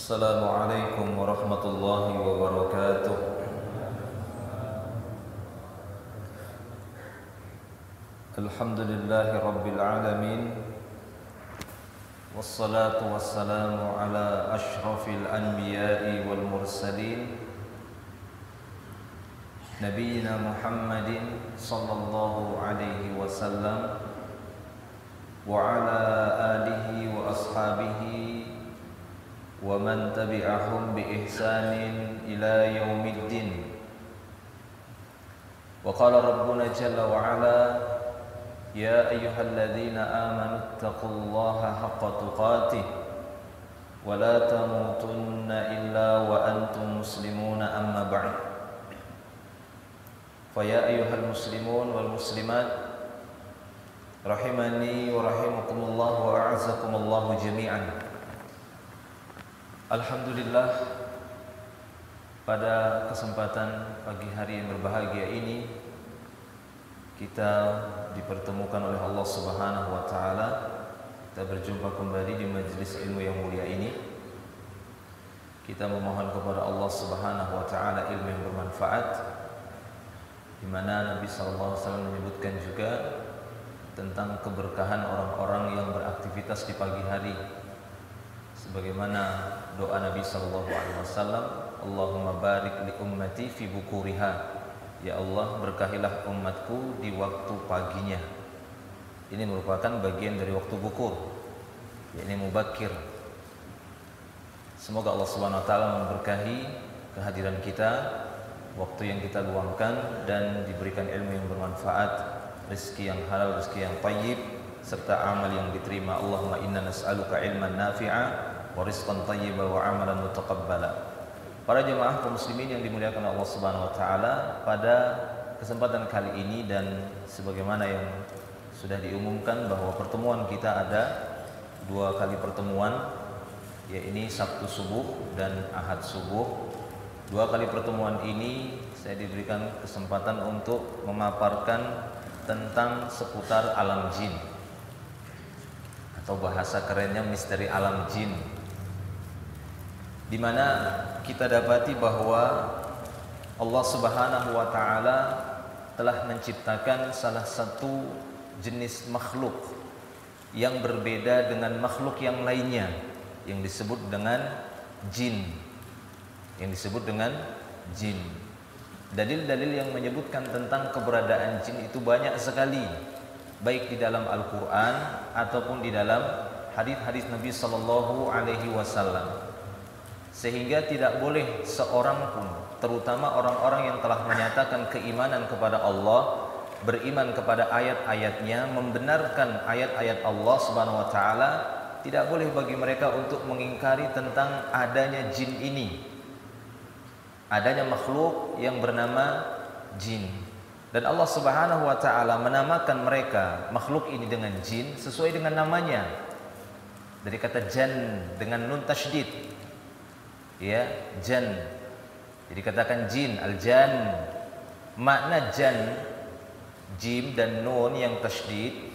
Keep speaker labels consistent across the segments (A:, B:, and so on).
A: Assalamualaikum warahmatullahi wabarakatuh. Alhamdulillahi rabbil alamin. Wassalatu wassalamu ala ashrafil anbiya'i wal mursalin, Nabiyyina Muhammadin sallallahu alaihi wasallam wa ala alihi wa ashabihi wa man tabi'ahum bi ihsanin ila yaumiddin. Wa qala rabbuna jalla wa ala, ya ayyuhalladzina amanu taqullaha haqqa tuqatih wa la tamutunna illa wa antum muslimuna, amma ba'd. Fa ya ayyuhal muslimun wal muslimat, rahimani wa rahimakumullah wa a'azzakumullah jami'an. Alhamdulillah, pada kesempatan pagi hari yang berbahagia ini kita dipertemukan oleh Allah Subhanahu wa taala. Kita berjumpa kembali di majelis ilmu yang mulia ini. Kita memohon kepada Allah Subhanahu wa taala ilmu yang bermanfaat, di mana Nabi sallallahu alaihi wasallam menyebutkan juga tentang keberkahan orang-orang yang beraktivitas di pagi hari, sebagaimana doa Nabi sallallahu alaihi wasallam, Allahumma barik li ummati fi bukuriha, ya Allah berkahilah umatku di waktu paginya. Ini merupakan bagian dari waktu bukur, yakni mubakir. Semoga Allah Subhanahu wa taala memberkahi kehadiran kita, waktu yang kita luangkan, dan diberikan ilmu yang bermanfaat, rezeki yang halal, rezeki yang thayyib, serta amal yang diterima. Allahumma inna nas'aluka ilman nafi'a wa rizqan thayyiba wa amalan mutaqabbala. Para jemaah kaum muslimin yang dimuliakan Allah Subhanahu wa taala, pada kesempatan kali ini dan sebagaimana yang sudah diumumkan bahwa pertemuan kita ada dua kali pertemuan, yaitu Sabtu subuh dan Ahad subuh. Dua kali pertemuan ini saya diberikan kesempatan untuk memaparkan tentang seputar alam jin, atau bahasa kerennya misteri alam jin, di mana kita dapati bahwa Allah Subhanahu wa taala telah menciptakan salah satu jenis makhluk yang berbeda dengan makhluk yang lainnya, yang disebut dengan jin. Dalil-dalil yang menyebutkan tentang keberadaan jin itu banyak sekali, baik di dalam Al-Quran ataupun di dalam hadis-hadis Nabi sallallahu alaihi wasallam. Sehingga tidak boleh seorang pun, terutama orang-orang yang telah menyatakan keimanan kepada Allah, beriman kepada ayat-ayatnya, membenarkan ayat-ayat Allah Subhanahu wa taala, tidak boleh bagi mereka untuk mengingkari tentang adanya jin ini, adanya makhluk yang bernama jin. Dan Allah Subhanahu wa taala menamakan mereka, makhluk ini, dengan jin sesuai dengan namanya, dari kata jan dengan nun tasydid, ya, jan. Jadi katakan jin, al-jan. Makna jan, jim dan nun yang tasydid,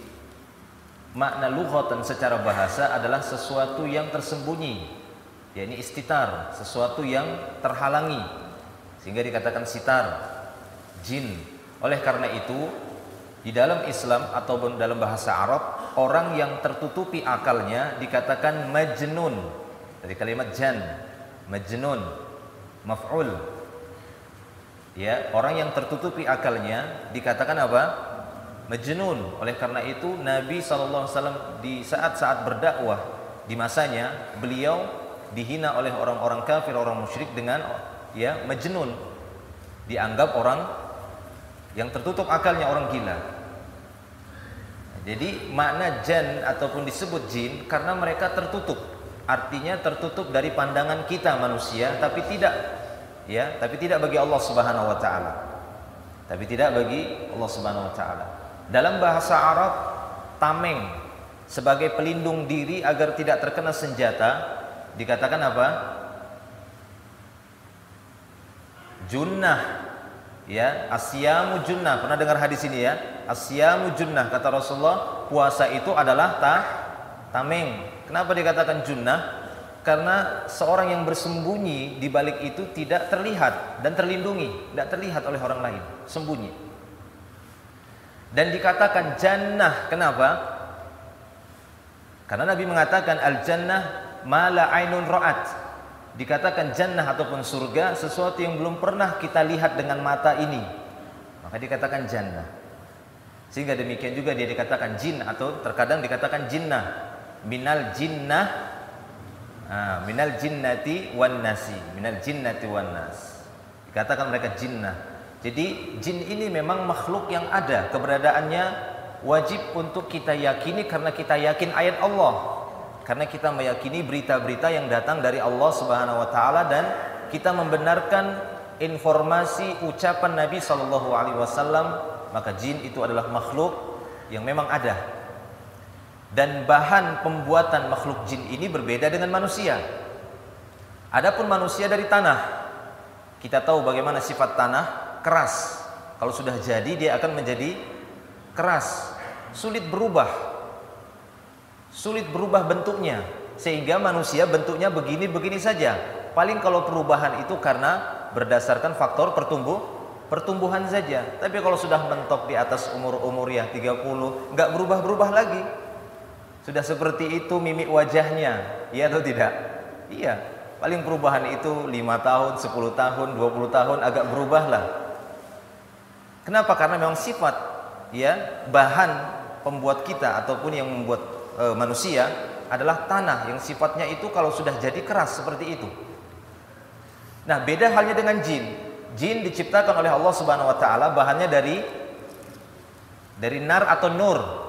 A: makna lughatan secara bahasa adalah sesuatu yang tersembunyi, yakni istitar, sesuatu yang terhalangi, sehingga dikatakan sitar, jin. Oleh karena itu, di dalam Islam ataupun dalam bahasa Arab, orang yang tertutupi akalnya dikatakan majnun, dari kalimat jan, majnun, maf'ul. Ya, orang yang tertutupi akalnya dikatakan apa? Majnun. Oleh karena itu Nabi SAW di saat-saat berdakwah di masanya, beliau dihina oleh orang-orang kafir, orang musyrik dengan majnun. Dianggap orang yang tertutup akalnya, orang gila. Jadi makna jan ataupun disebut jin karena mereka tertutup. Artinya tertutup dari pandangan kita manusia, tapi tidak bagi Allah Subhanahu wa taala. Dalam bahasa Arab, tameng sebagai pelindung diri agar tidak terkena senjata dikatakan apa? Junnah. Ya, asyamu junnah. Pernah dengar hadis ini ya? Asyamu junnah, kata Rasulullah, puasa itu adalah tameng. Kenapa dikatakan junnah? Karena seorang yang bersembunyi di balik itu tidak terlihat dan terlindungi, tidak terlihat oleh orang lain, sembunyi. Dan dikatakan jannah, kenapa? Karena Nabi mengatakan al-jannah ma la ainun ra'at. Dikatakan jannah ataupun surga sesuatu yang belum pernah kita lihat dengan mata ini, maka dikatakan jannah. Sehingga demikian juga dia dikatakan jin, atau terkadang dikatakan jinnah, minal jinnah, minal jinnati wan nasi, minal jinnati wan nas. Dikatakan mereka jinnah. Jadi jin ini memang makhluk yang ada, keberadaannya wajib untuk kita yakini karena kita yakin ayat Allah. Karena kita meyakini berita-berita yang datang dari Allah Subhanahu wa taala, dan kita membenarkan informasi ucapan Nabi sallallahu alaihi wasallam, maka jin itu adalah makhluk yang memang ada. Dan bahan pembuatan makhluk jin ini berbeda dengan manusia. Adapun manusia dari tanah, kita tahu bagaimana sifat tanah, keras. Kalau sudah jadi dia akan menjadi keras, sulit berubah bentuknya, sehingga manusia bentuknya begini-begini saja. Paling kalau perubahan itu karena berdasarkan faktor pertumbuhan saja. Tapi kalau sudah mentok di atas umur ya 30, nggak berubah-berubah lagi. Sudah seperti itu mimik wajahnya, iya atau tidak? Iya. Paling perubahan itu 5 tahun, 10 tahun, 20 tahun agak berubahlah. Kenapa? Karena memang sifat, ya, bahan pembuat kita ataupun yang membuat manusia adalah tanah, yang sifatnya itu kalau sudah jadi keras seperti itu. Nah, beda halnya dengan jin. Jin diciptakan oleh Allah Subhanahu wa taala bahannya dari nar atau nur.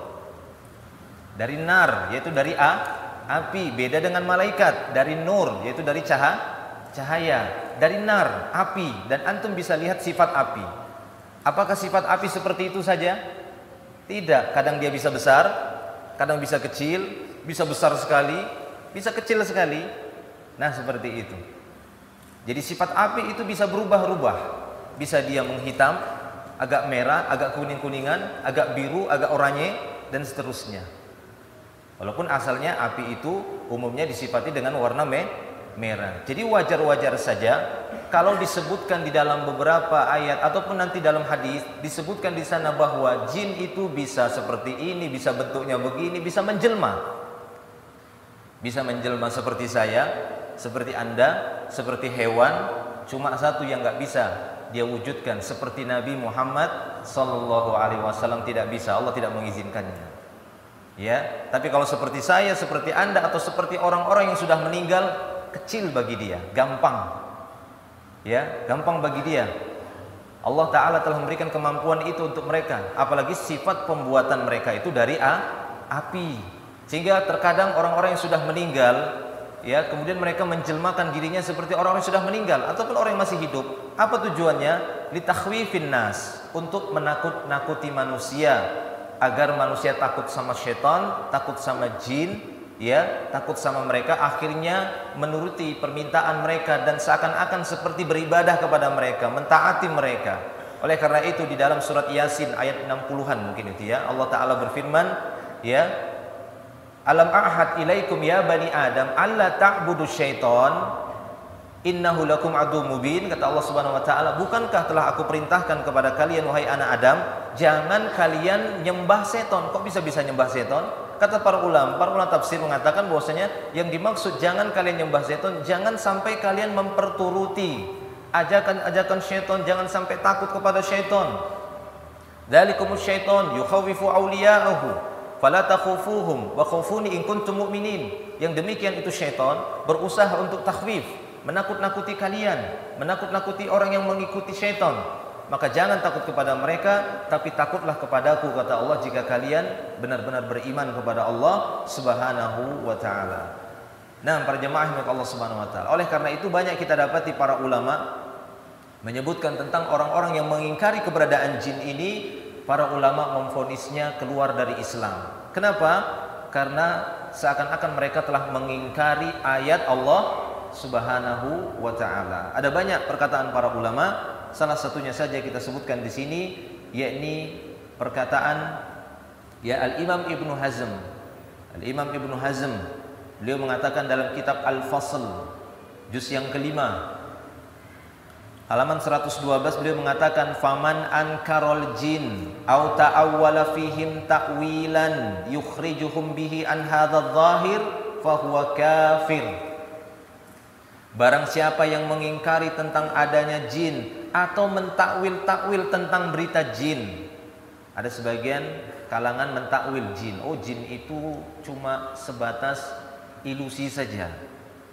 A: Dari nar, yaitu dari api. Beda dengan malaikat, dari nur, yaitu dari cahaya. Dari nar, api. Dan antum bisa lihat sifat api. Apakah sifat api seperti itu saja? Tidak. Kadang dia bisa besar, kadang bisa kecil, bisa besar sekali, bisa kecil sekali. Nah, seperti itu. Jadi sifat api itu bisa berubah-ubah. Bisa dia menghitam, agak merah, agak kuning-kuningan, agak biru, agak oranye, dan seterusnya. Walaupun asalnya api itu umumnya disifati dengan warna merah. Jadi wajar-wajar saja kalau disebutkan di dalam beberapa ayat ataupun nanti dalam hadis disebutkan di sana bahwa jin itu bisa seperti ini, bisa bentuknya begini, bisa menjelma. Bisa menjelma seperti saya, seperti Anda, seperti hewan. Cuma satu yang nggak bisa dia wujudkan, seperti Nabi Muhammad sallallahu alaihi wasallam tidak bisa, Allah tidak mengizinkannya. Ya, tapi kalau seperti saya, seperti Anda, atau seperti orang-orang yang sudah meninggal, kecil bagi dia, gampang. Ya, gampang bagi dia. Allah Ta'ala telah memberikan kemampuan itu untuk mereka. Apalagi sifat pembuatan mereka itu dari api. Sehingga terkadang orang-orang yang sudah meninggal, ya, kemudian mereka menjelmakan dirinya seperti orang yang sudah meninggal ataupun orang yang masih hidup. Apa tujuannya? Litakhwifin nas, untuk menakut-nakuti manusia, agar manusia takut sama syaitan, takut sama jin, ya, takut sama mereka, akhirnya menuruti permintaan mereka dan seakan-akan seperti beribadah kepada mereka, mentaati mereka. Oleh karena itu di dalam surat Yasin ayat 60-an mungkin itu, ya, Allah Ta'ala berfirman, ya, alam a'had ilaikum ya bani Adam alla ta'budu syaitan innahu lakum adu mubin. Kata Allah Subhanahu wa taala, bukankah telah aku perintahkan kepada kalian wahai anak Adam, jangan kalian nyembah setan. Kok bisa nyembah setan? Kata para ulama tafsir mengatakan bahwasanya yang dimaksud jangan kalian nyembah setan, jangan sampai kalian memperturuti ajakan-ajakan syaitan, jangan sampai takut kepada syaitan. Dzalikumus syaitan yukhawifu awliya'ahu fala takhufuhum wa khufuni in kuntum mu'minin. Yang demikian itu syaitan berusaha untuk takhwif, menakut-nakuti kalian, menakut-nakuti orang yang mengikuti syaitan. Maka jangan takut kepada mereka, tapi takutlah kepadaku, kata Allah, jika kalian benar-benar beriman kepada Allah Subhanahu wa ta'ala. Nah, para jemaah yang Allah Subhanahu wa ta'ala, oleh karena itu banyak kita dapati para ulama menyebutkan tentang orang-orang yang mengingkari keberadaan jin ini. Para ulama memvonisnya keluar dari Islam. Kenapa? Karena seakan-akan mereka telah mengingkari ayat Allah Subhanahu wa ta'ala. Ada banyak perkataan para ulama, salah satunya saja kita sebutkan di sini, yakni perkataan, ya, Al-Imam Ibnu Hazm. Al-Imam Ibnu Hazm Beliau mengatakan dalam kitab Al-Fasl juz yang kelima halaman 112, beliau mengatakan faman ankarol jin au ta'awwala fihim ta'wilan yukhrijuhum bihi an hadzal zahir fahuwa kafir. Barang siapa yang mengingkari tentang adanya jin atau mentakwil-takwil tentang berita jin. Ada sebagian kalangan mentakwil jin. Oh, jin itu cuma sebatas ilusi saja.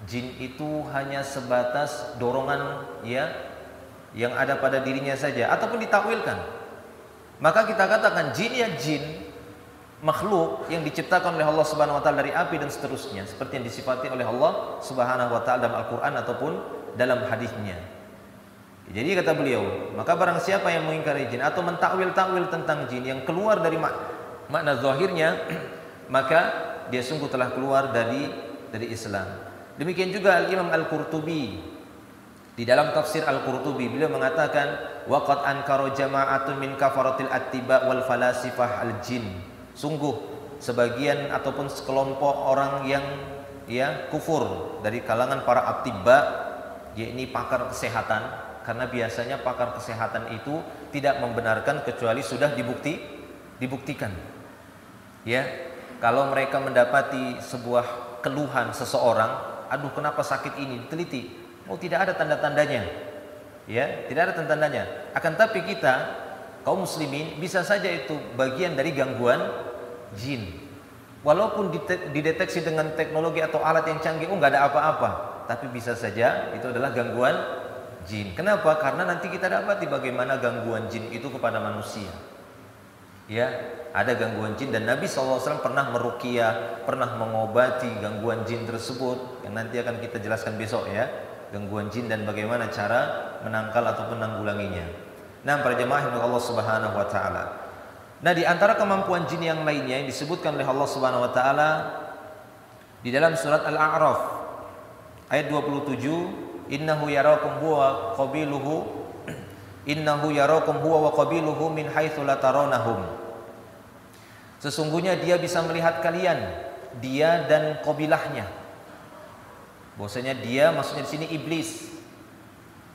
A: Jin itu hanya sebatas dorongan ya yang ada pada dirinya saja ataupun ditakwilkan. Maka kita katakan jin ya jin, makhluk yang diciptakan oleh Allah Subhanahu wa taala dari api dan seterusnya, seperti yang disifati oleh Allah Subhanahu wa taala dalam Al-Qur'an ataupun dalam hadisnya. Jadi kata beliau, maka barang siapa yang mengingkari jin atau mentakwil-takwil tentang jin yang keluar dari makna zahirnya, maka dia sungguh telah keluar dari Islam. Demikian juga Al-Imam Al-Qurtubi di dalam tafsir Al-Qurtubi, beliau mengatakan waqad ankara jama'atun min kafaratil attiba wal falasifah al-jin. Sungguh sebagian ataupun sekelompok orang yang ya kufur dari kalangan para attiba, yakni pakar kesehatan, karena biasanya pakar kesehatan itu tidak membenarkan kecuali sudah dibuktikan. Ya, kalau mereka mendapati sebuah keluhan seseorang, aduh kenapa sakit ini, diteliti, oh tidak ada tanda-tandanya. Ya, tidak ada tanda-tandanya. Akan tapi kita kaum muslimin bisa saja itu bagian dari gangguan jin. Walaupun dideteksi dengan teknologi atau alat yang canggih, oh nggak ada apa-apa, tapi bisa saja itu adalah gangguan jin. Kenapa? Karena nanti kita dapati bagaimana gangguan jin itu kepada manusia. Ya, ada gangguan jin dan Nabi SAW pernah meruqyah, pernah mengobati gangguan jin tersebut yang nanti akan kita jelaskan besok ya, gangguan jin dan bagaimana cara menangkal ataupun menanggulanginya. Nah, para jemaah yang Allah Subhanahu wa taala. Nah, di antara kemampuan jin yang lainnya yang disebutkan oleh Allah Subhanahu wa taala di dalam surat Al-A'raf ayat 27, innahu yarakum huwa wa qabiluhu min haitsu la tarawnahum. Sesungguhnya dia bisa melihat kalian, dia dan kabilahnya. Bahwasanya dia maksudnya di sini iblis.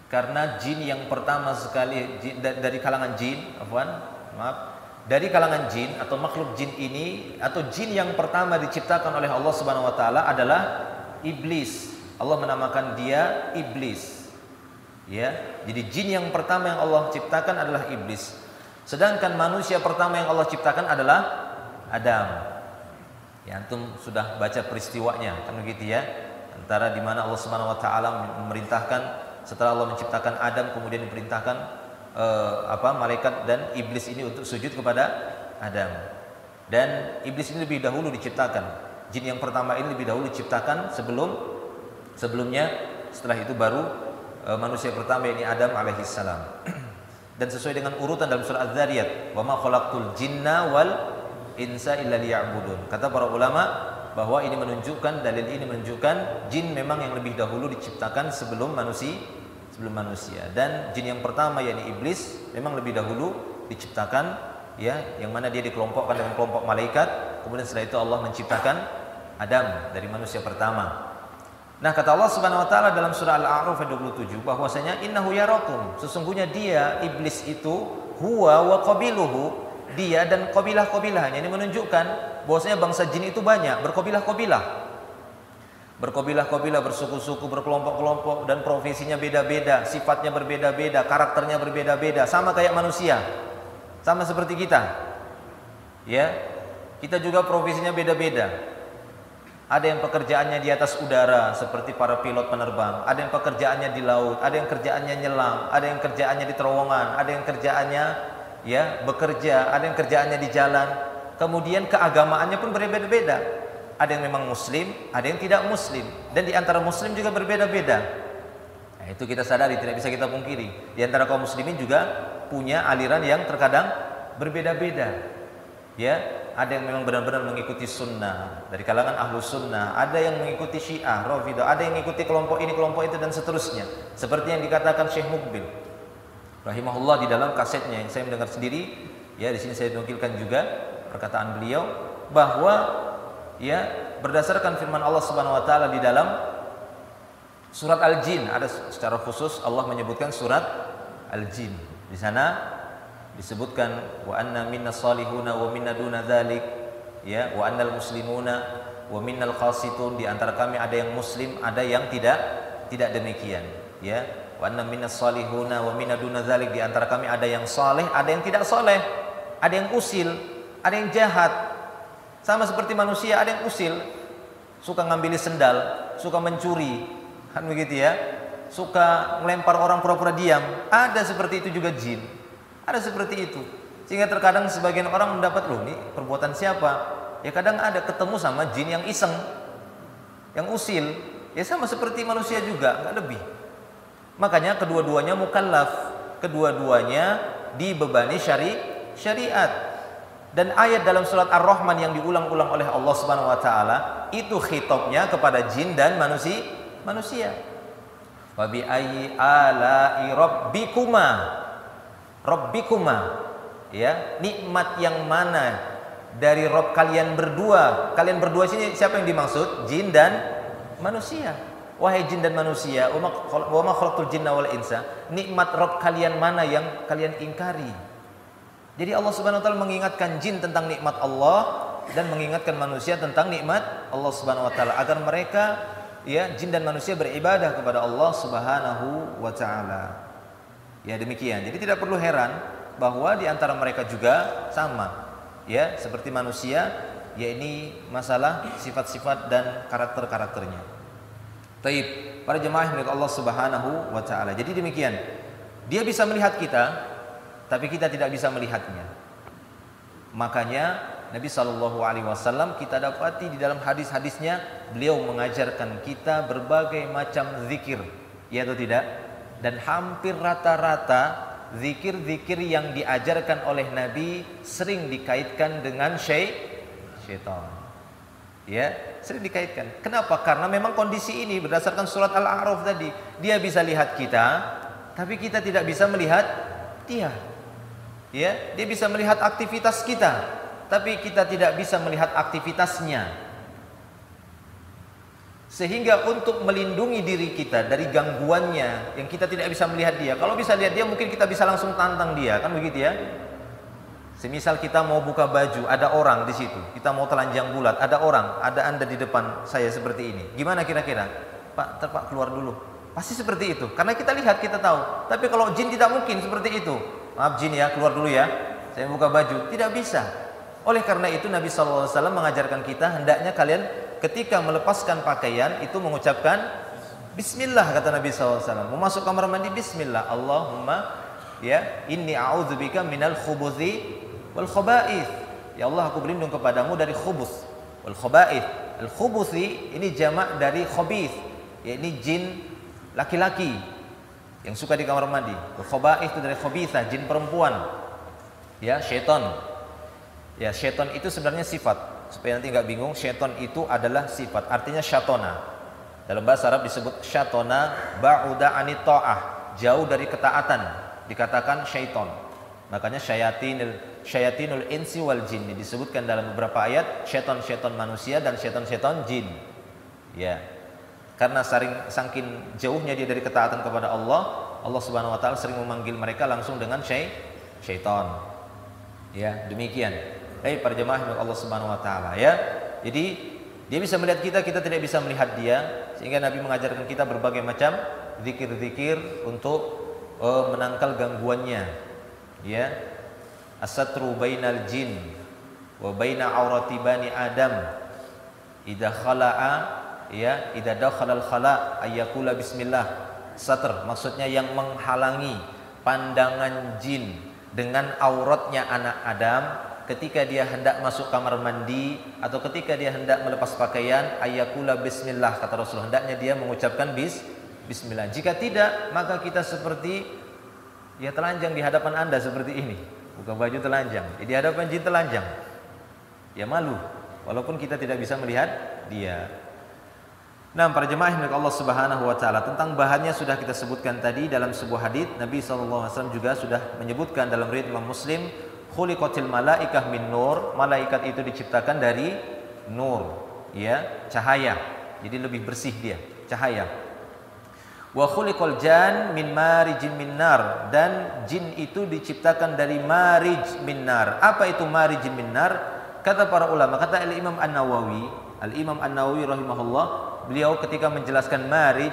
A: Karena jin yang pertama sekali dari kalangan jin, dari kalangan jin atau makhluk jin ini atau jin yang pertama diciptakan oleh Allah Subhanahu wa taala adalah iblis. Allah menamakan dia iblis. Ya, jadi jin yang pertama yang Allah ciptakan adalah iblis. Sedangkan manusia pertama yang Allah ciptakan adalah Adam. Ya, antum sudah baca peristiwanya kan begitu ya. Antara di mana Allah Subhanahu wa taala memerintahkan setelah Allah menciptakan Adam, kemudian diperintahkan malaikat dan iblis ini untuk sujud kepada Adam. Dan iblis ini lebih dahulu diciptakan. Jin yang pertama ini lebih dahulu diciptakan sebelumnya. Setelah itu baru manusia pertama yakni Adam alaihissalam. Dan sesuai dengan urutan dalam surah Az-Zariyat, wa ma khalaqtul jinna wal insa illa liya'budun. Kata para ulama bahwa ini menunjukkan, dalil ini menunjukkan jin memang yang lebih dahulu diciptakan sebelum manusia. Dan jin yang pertama yakni iblis memang lebih dahulu diciptakan, ya, yang mana dia dikelompokkan dengan kelompok malaikat. Kemudian setelah itu Allah menciptakan Adam dari manusia pertama. Nah, kata Allah Subhanahu wa taala dalam surah Al-A'raf ayat 27 bahwasanya innahu yarakum, sesungguhnya dia iblis itu huwa wa qabiluhu, dia dan kabilah-kabilahnya. Ini menunjukkan bahwasanya bangsa jin itu banyak, berkabilah-kabilah. Berkabilah-kabilah, bersuku-suku, berkelompok-kelompok, dan profesinya beda-beda, sifatnya berbeda-beda, karakternya berbeda-beda, sama kayak manusia. Sama seperti kita. Ya. Kita juga profesinya beda-beda. Ada yang pekerjaannya di atas udara seperti para pilot penerbang, ada yang pekerjaannya di laut, ada yang kerjaannya nyelam, ada yang kerjaannya di terowongan, ada yang kerjaannya ya bekerja, ada yang kerjaannya di jalan. Kemudian keagamaannya pun berbeda-beda. Ada yang memang muslim, ada yang tidak muslim, dan di antara muslim juga berbeda-beda. Nah, itu kita sadari, tidak bisa kita pungkiri. Di antara kaum muslimin juga punya aliran yang terkadang berbeda-beda. Ya, ada yang memang benar-benar mengikuti sunnah dari kalangan ahlu sunnah, ada yang mengikuti syiah, rafidah, ada yang mengikuti kelompok ini, kelompok itu, dan seterusnya. Seperti yang dikatakan Syekh Mukbil rahimahullah di dalam kasetnya yang saya mendengar sendiri, ya, di sini saya nukilkan juga perkataan beliau bahwa ya, berdasarkan firman Allah Subhanahu wa taala di dalam surat Al-Jin. Ada secara khusus Allah menyebutkan surat Al-Jin. Di sana disebutkan wa anna minna salihuna wa minna duna dzalik, ya, wa annal muslimuna wa minnal qasitun. Di antara kami ada yang muslim, ada yang tidak demikian, ya. Wa anna minnas salihuna wa minna duna dzalik. Di antara kami ada yang saleh, ada yang tidak saleh, ada yang usil, ada yang jahat. Sama seperti manusia, ada yang usil, suka ngambil sendal, suka mencuri, kan begitu ya, suka melempar orang pura-pura diam. Ada seperti itu juga jin, ada seperti itu. Sehingga terkadang sebagian orang mendapat, loh, ini perbuatan siapa? Ya kadang ada ketemu sama jin yang iseng, yang usil, ya sama seperti manusia juga, nggak lebih. Makanya kedua-duanya mukallaf, kedua-duanya dibebani syariat. Dan ayat dalam surat Ar-Rahman yang diulang-ulang oleh Allah Subhanahu wa taala itu khitabnya kepada jin dan manusia. Wa bi ayyi ala'i rabbikuma, ya, nikmat yang mana dari Rabb kalian berdua. Kalian berdua sini siapa yang dimaksud? Jin dan manusia. Wahai jin dan manusia, wa ma khalaqtul jinna wal insa, nikmat Rabb kalian mana yang kalian ingkari? Jadi Allah Subhanahu wa taala mengingatkan jin tentang nikmat Allah dan mengingatkan manusia tentang nikmat Allah Subhanahu wa taala agar mereka, ya, jin dan manusia beribadah kepada Allah Subhanahu wa taala. Ya, demikian. Jadi tidak perlu heran bahwa di antara mereka juga sama, ya, seperti manusia, ya, ini masalah sifat-sifat dan karakter-karakternya. Taib, para jemaah milik Allah Subhanahu wa taala. Jadi demikian. Dia bisa melihat kita, tapi kita tidak bisa melihatnya. Makanya Nabi Shallallahu alaihi wasallam kita dapati di dalam hadis-hadisnya beliau mengajarkan kita berbagai macam zikir, ya atau tidak? Dan hampir rata-rata zikir-zikir yang diajarkan oleh Nabi sering dikaitkan dengan syaitan. Ya, sering dikaitkan. Kenapa? Karena memang kondisi ini berdasarkan surat Al-A'raf tadi, dia bisa lihat kita, tapi kita tidak bisa melihat dia. Ya, dia bisa melihat aktivitas kita, tapi kita tidak bisa melihat aktivitasnya. Sehingga untuk melindungi diri kita dari gangguannya yang kita tidak bisa melihat dia. Kalau bisa lihat dia, mungkin kita bisa langsung tantang dia, kan begitu ya? Semisal kita mau buka baju, ada orang di situ. Kita mau telanjang bulat, ada orang, ada Anda di depan saya seperti ini. Gimana kira-kira? Pak, Pak keluar dulu. Pasti seperti itu. Karena kita lihat, kita tahu. Tapi kalau jin tidak mungkin seperti itu. Maaf jin ya, keluar dulu ya. Saya buka baju. Tidak bisa. Oleh karena itu Nabi SAW mengajarkan kita, hendaknya kalian ketika melepaskan pakaian itu mengucapkan Bismillah, kata Nabi SAW. Mau masuk kamar mandi, Bismillah. Allahumma, ya, inni a'udzubika minal khubuthi wal khaba'ith. Ya Allah, aku berlindung kepadamu dari khubuth wal khaba'ith. Al khubuthi ini jamak dari khabith, yakni jin laki-laki yang suka di kamar mandi. Al khaba'ith itu dari khabithah, jin perempuan. Ya, syaitan. Ya, syaitan itu sebenarnya sifat. Supaya nanti nggak bingung, syaitan itu adalah sifat. Artinya syatona. Dalam bahasa Arab disebut syatona ba'uda anit ta'ah, jauh dari ketaatan, dikatakan syaitan. Makanya syayatinul insi wal jin disebutkan dalam beberapa ayat, syaitan-syaitan manusia dan syaitan-syaitan jin. Ya. Karena saking jauhnya dia dari ketaatan kepada Allah, Allah Subhanahu wa taala sering memanggil mereka langsung dengan syaitan. Ya, demikian. Para jemaah Allah Subhanahu wa taala, ya. Jadi dia bisa melihat kita, kita tidak bisa melihat dia, sehingga Nabi mengajarkan kita berbagai macam zikir-zikir untuk menangkal gangguannya. Ya. As-satru bainal jin wa baina aurati bani Adam idza khala'a, ya, idza dakhala al-khala' ayyakula bismillah. Satr maksudnya yang menghalangi pandangan jin dengan auratnya anak Adam ketika dia hendak masuk kamar mandi atau ketika dia hendak melepas pakaian, ayyakula bismillah, kata Rasul, hendaknya dia mengucapkan bismillah. Jika tidak, maka kita seperti, ya, telanjang di hadapan Anda seperti ini. Buka baju telanjang, di hadapan jin telanjang. Ya malu, walaupun kita tidak bisa melihat dia. Nah, para jemaah milik Allah Subhanahu wa taala, tentang bahannya sudah kita sebutkan tadi dalam sebuah hadis. Nabi SAW juga sudah menyebutkan dalam riwayat Imam Muslim, khuliqatil malaikah min nur, malaikat itu diciptakan dari nur. ya cahaya. Jadi lebih bersih dia, cahaya. Wa khuliqal jan min marijin min nar, dan jin itu diciptakan dari marij min nar. Apa itu marij min nar? Kata para ulama, kata Al-Imam An-Nawawi rahimahullah, beliau ketika menjelaskan marij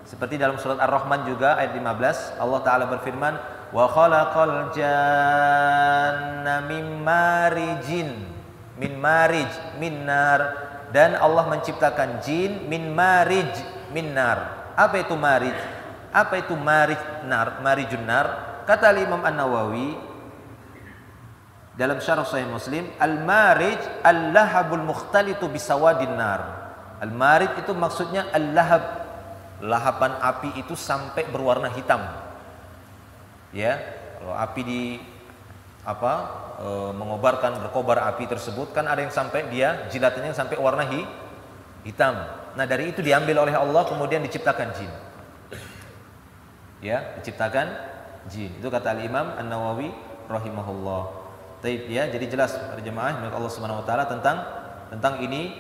A: seperti dalam surat Ar-Rahman juga ayat 15, Allah taala berfirman, wa khalaqal janna min marijin min marij min nar, dan Allah menciptakan jin min marij min nar. Apa itu marij? Apa itu marij nar? Marijun nar. Kata Imam An-Nawawi dalam syarah Sahih Muslim, al-marij al-lahabul mukhtalitu bisawadin nar. Al-marij itu maksudnya al-lahab, lahapan api itu sampai berwarna hitam. Ya, kalau api di mengobarkan, berkobar api tersebut kan ada yang sampai dia jilatannya sampai warna hitam. Nah, dari itu diambil oleh Allah, kemudian diciptakan jin. Ya, diciptakan jin. Itu kata Al-Imam An-Nawawi rahimahullah. Taib ya, jadi jelas para jemaah milik Allah Subhanahu wa taala tentang ini,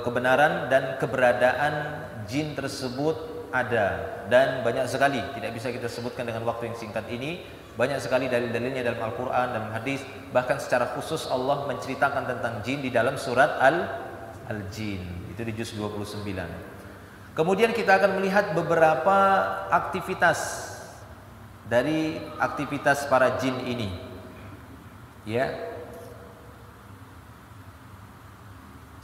A: kebenaran dan keberadaan jin tersebut ada, dan banyak sekali, tidak bisa kita sebutkan dengan waktu yang singkat ini. Banyak sekali dalil-dalilnya dalam Al-Qur'an, dalam hadis, bahkan secara khusus Allah menceritakan tentang jin di dalam surat Al-Jin. Itu di juz 29. Kemudian kita akan melihat beberapa aktivitas dari aktivitas para jin ini. Ya.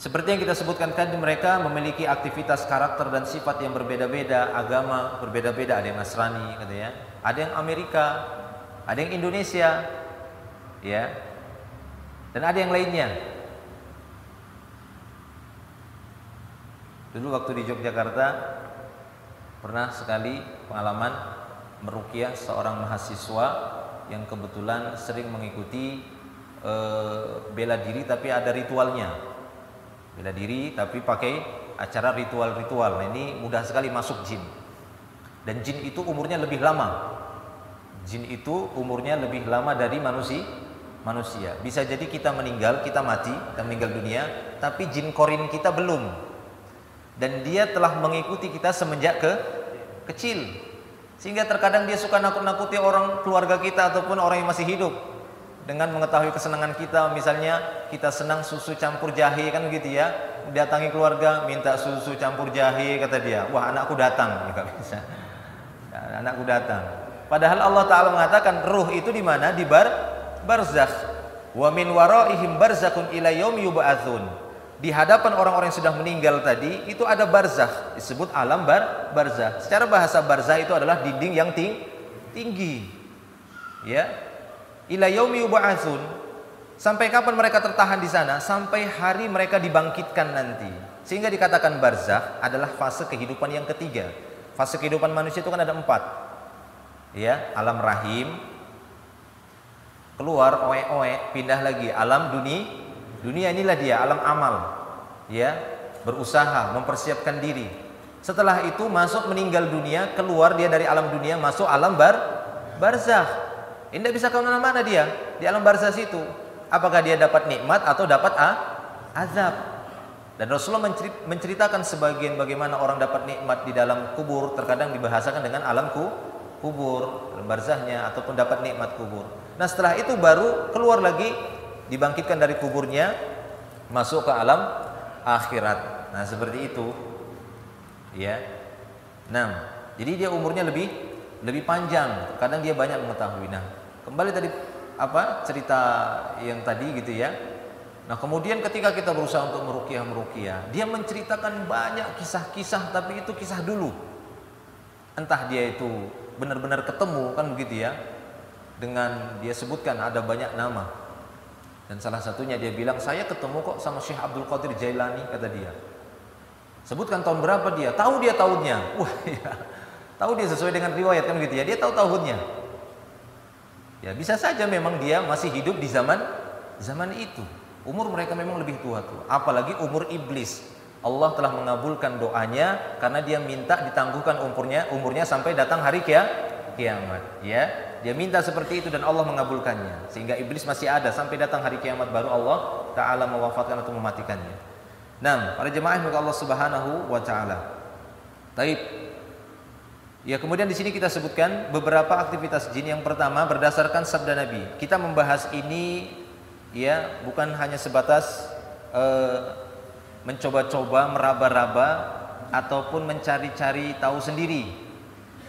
A: Seperti yang kita sebutkan tadi, mereka memiliki aktivitas, karakter dan sifat yang berbeda-beda, agama berbeda-beda, ada yang Nasrani katanya, ada yang Amerika, ada yang Indonesia, ya. Dan ada yang lainnya. Dulu waktu di Yogyakarta pernah sekali pengalaman meruqyah seorang mahasiswa yang kebetulan sering mengikuti bela diri, tapi ada ritualnya. Bela diri tapi pakai acara ritual-ritual. Nah, ini mudah sekali masuk jin. Dan jin itu umurnya lebih lama. Jin itu umurnya lebih lama dari manusia. Bisa jadi kita meninggal, kita mati, kita meninggal dunia, tapi jin korin kita belum. Dan dia telah mengikuti kita semenjak kecil, sehingga terkadang dia suka nakut-nakuti orang keluarga kita ataupun orang yang masih hidup dengan mengetahui kesenangan kita. Misalnya kita senang susu campur jahe, kan begitu ya, datangi keluarga minta susu campur jahe, kata dia, wah anakku datang, ya, bisa. Anakku datang. Padahal Allah Ta'ala mengatakan ruh itu di mana? Di barzakh. Wa min waraihim barzakhun ila yaumi yub'atsun. Di hadapan orang-orang yang sudah meninggal tadi itu ada barzakh, disebut alam barzakh. Secara bahasa barzakh itu adalah dinding yang tinggi. Ya. Ila yaumi yub'atsun. Sampai kapan mereka tertahan di sana? Sampai hari mereka dibangkitkan nanti. Sehingga dikatakan barzakh adalah fase kehidupan yang ketiga. Fase kehidupan manusia itu kan ada 4. Ya, alam rahim, keluar oe-oe, pindah lagi alam dunia, inilah dia alam amal, ya, berusaha mempersiapkan diri. Setelah itu masuk meninggal dunia, keluar dia dari alam dunia, masuk alam barzakh. Tidak bisa kemana-mana dia di alam barzakh itu. Apakah dia dapat nikmat atau dapat azab? Dan Rasulullah menceritakan sebagian bagaimana orang dapat nikmat di dalam kubur, terkadang dibahasakan dengan alam kubur, alam barzakhnya, ataupun dapat nikmat kubur. Nah, setelah itu baru keluar lagi, dibangkitkan dari kuburnya, masuk ke alam akhirat. Nah, seperti itu. Ya. Nah, jadi dia umurnya lebih panjang. Kadang dia banyak mengetahui. Nah, kembali tadi cerita yang tadi gitu ya. Nah, kemudian ketika kita berusaha untuk meruqyah, dia menceritakan banyak kisah-kisah, tapi itu kisah dulu. Entah dia itu benar-benar ketemu, kan begitu ya. Dengan dia sebutkan ada banyak nama. Dan salah satunya dia bilang, saya ketemu kok sama Syekh Abdul Qadir Jailani, kata dia. Sebutkan tahun berapa dia, tahu dia tahunnya. Wah, ya. Tahu dia sesuai dengan riwayat, kan gitu ya. Dia tahu tahunnya. Ya, bisa saja memang dia masih hidup di zaman itu. Umur mereka memang lebih tua tuh. Apalagi umur iblis. Allah telah mengabulkan doanya karena dia minta ditangguhkan umurnya sampai datang hari kiamat, ya. Dia minta seperti itu dan Allah mengabulkannya, sehingga iblis masih ada sampai datang hari kiamat, baru Allah Ta'ala mewafatkan atau mematikannya. Nah, para jemaah yang Allah Subhanahu wa taala. Taib. Ya, kemudian di sini kita sebutkan beberapa aktivitas jin. Yang pertama berdasarkan sabda Nabi. Kita membahas ini ya bukan hanya sebatas mencoba-coba, meraba-raba ataupun mencari-cari tahu sendiri.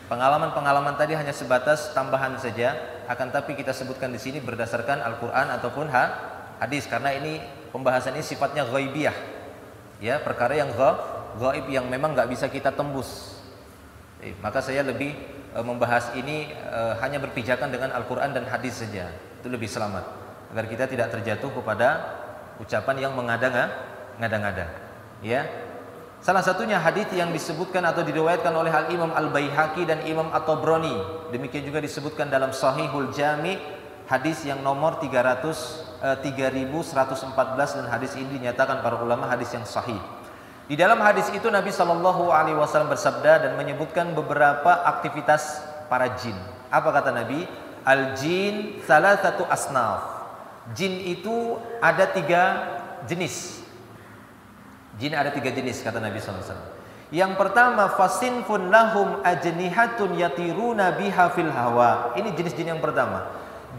A: Pengalaman-pengalaman tadi hanya sebatas tambahan saja, akan tapi kita sebutkan di sini berdasarkan Al-Qur'an ataupun hadis, karena ini pembahasan ini sifatnya ghaibiyah. Ya, perkara yang gaib yang memang nggak bisa kita tembus. Maka saya lebih membahas ini hanya berpijakan dengan Al-Qur'an dan hadis saja. Itu lebih selamat agar kita tidak terjatuh kepada ucapan yang mengada-ngada. Ya. Salah satunya hadis yang disebutkan atau diriwayatkan oleh Al-Imam Al-Baihaqi dan Imam At-Tabrani. Demikian juga disebutkan dalam Sahihul Jami' hadis yang nomor 3114 dan hadis ini dinyatakan para ulama hadis yang sahih. Di dalam hadis itu Nabi Shallallahu Alaihi Wasallam bersabda dan menyebutkan beberapa aktivitas para jin. Apa kata Nabi? Al-jin salah satu asnaf. Jin itu ada 3 jenis. Jin ada 3 jenis kata Nabi Shallallahu Alaihi Wasallam. Yang pertama fasinfun lahum ajnihatun yatiruna biha fil hawa. Ini jenis jin yang pertama.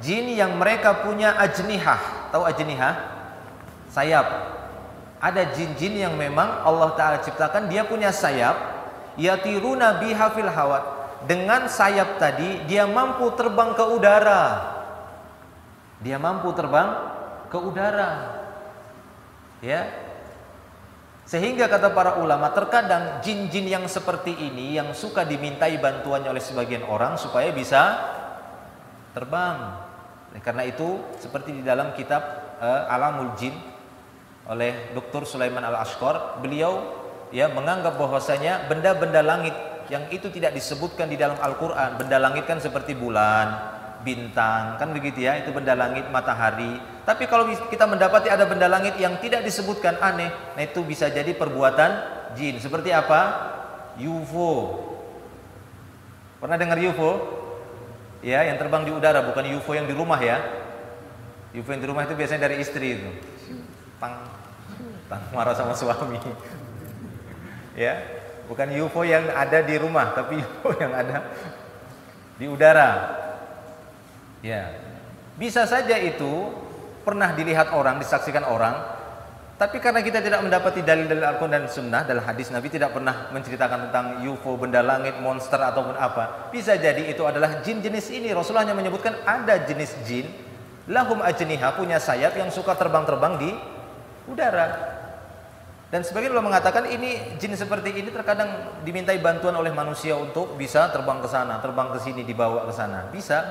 A: Jin yang mereka punya ajnihah. Tahu ajnihah? Sayap. Ada jin-jin yang memang Allah Ta'ala ciptakan dia punya sayap. Yatiruna biha fil hawa. Dengan sayap tadi dia mampu terbang ke udara. Dia mampu terbang ke udara. Ya. Sehingga kata para ulama terkadang jin-jin yang seperti ini yang suka dimintai bantuannya oleh sebagian orang supaya bisa terbang. Karena itu seperti di dalam kitab Alamul Jin oleh Dr. Sulaiman Al-Ashqar, beliau ya menganggap bahwasanya benda-benda langit yang itu tidak disebutkan di dalam Al-Qur'an. Benda langit kan seperti bulan, bintang, kan begitu ya, itu benda langit, matahari. Tapi kalau kita mendapati ada benda langit yang tidak disebutkan, aneh, nah itu bisa jadi perbuatan jin. Seperti apa? UFO. Pernah dengar UFO? Ya, yang terbang di udara, bukan UFO yang di rumah ya. UFO yang di rumah itu biasanya dari istri itu. Tang marah sama suami. Ya, bukan UFO yang ada di rumah, tapi UFO yang ada di udara. Ya, bisa saja itu pernah dilihat orang, disaksikan orang, tapi karena kita tidak mendapati dalil-dalil Al-Quran dan Sunnah, dalam hadis Nabi tidak pernah menceritakan tentang UFO, benda langit, monster ataupun apa. Bisa jadi itu adalah jin jenis ini. Rasulullah hanya menyebutkan ada jenis jin lahum ajniha, punya sayap yang suka terbang-terbang di udara. Dan sebagian ulama mengatakan ini jin seperti ini terkadang dimintai bantuan oleh manusia untuk bisa terbang ke sana, terbang ke sini, dibawa ke sana. Bisa.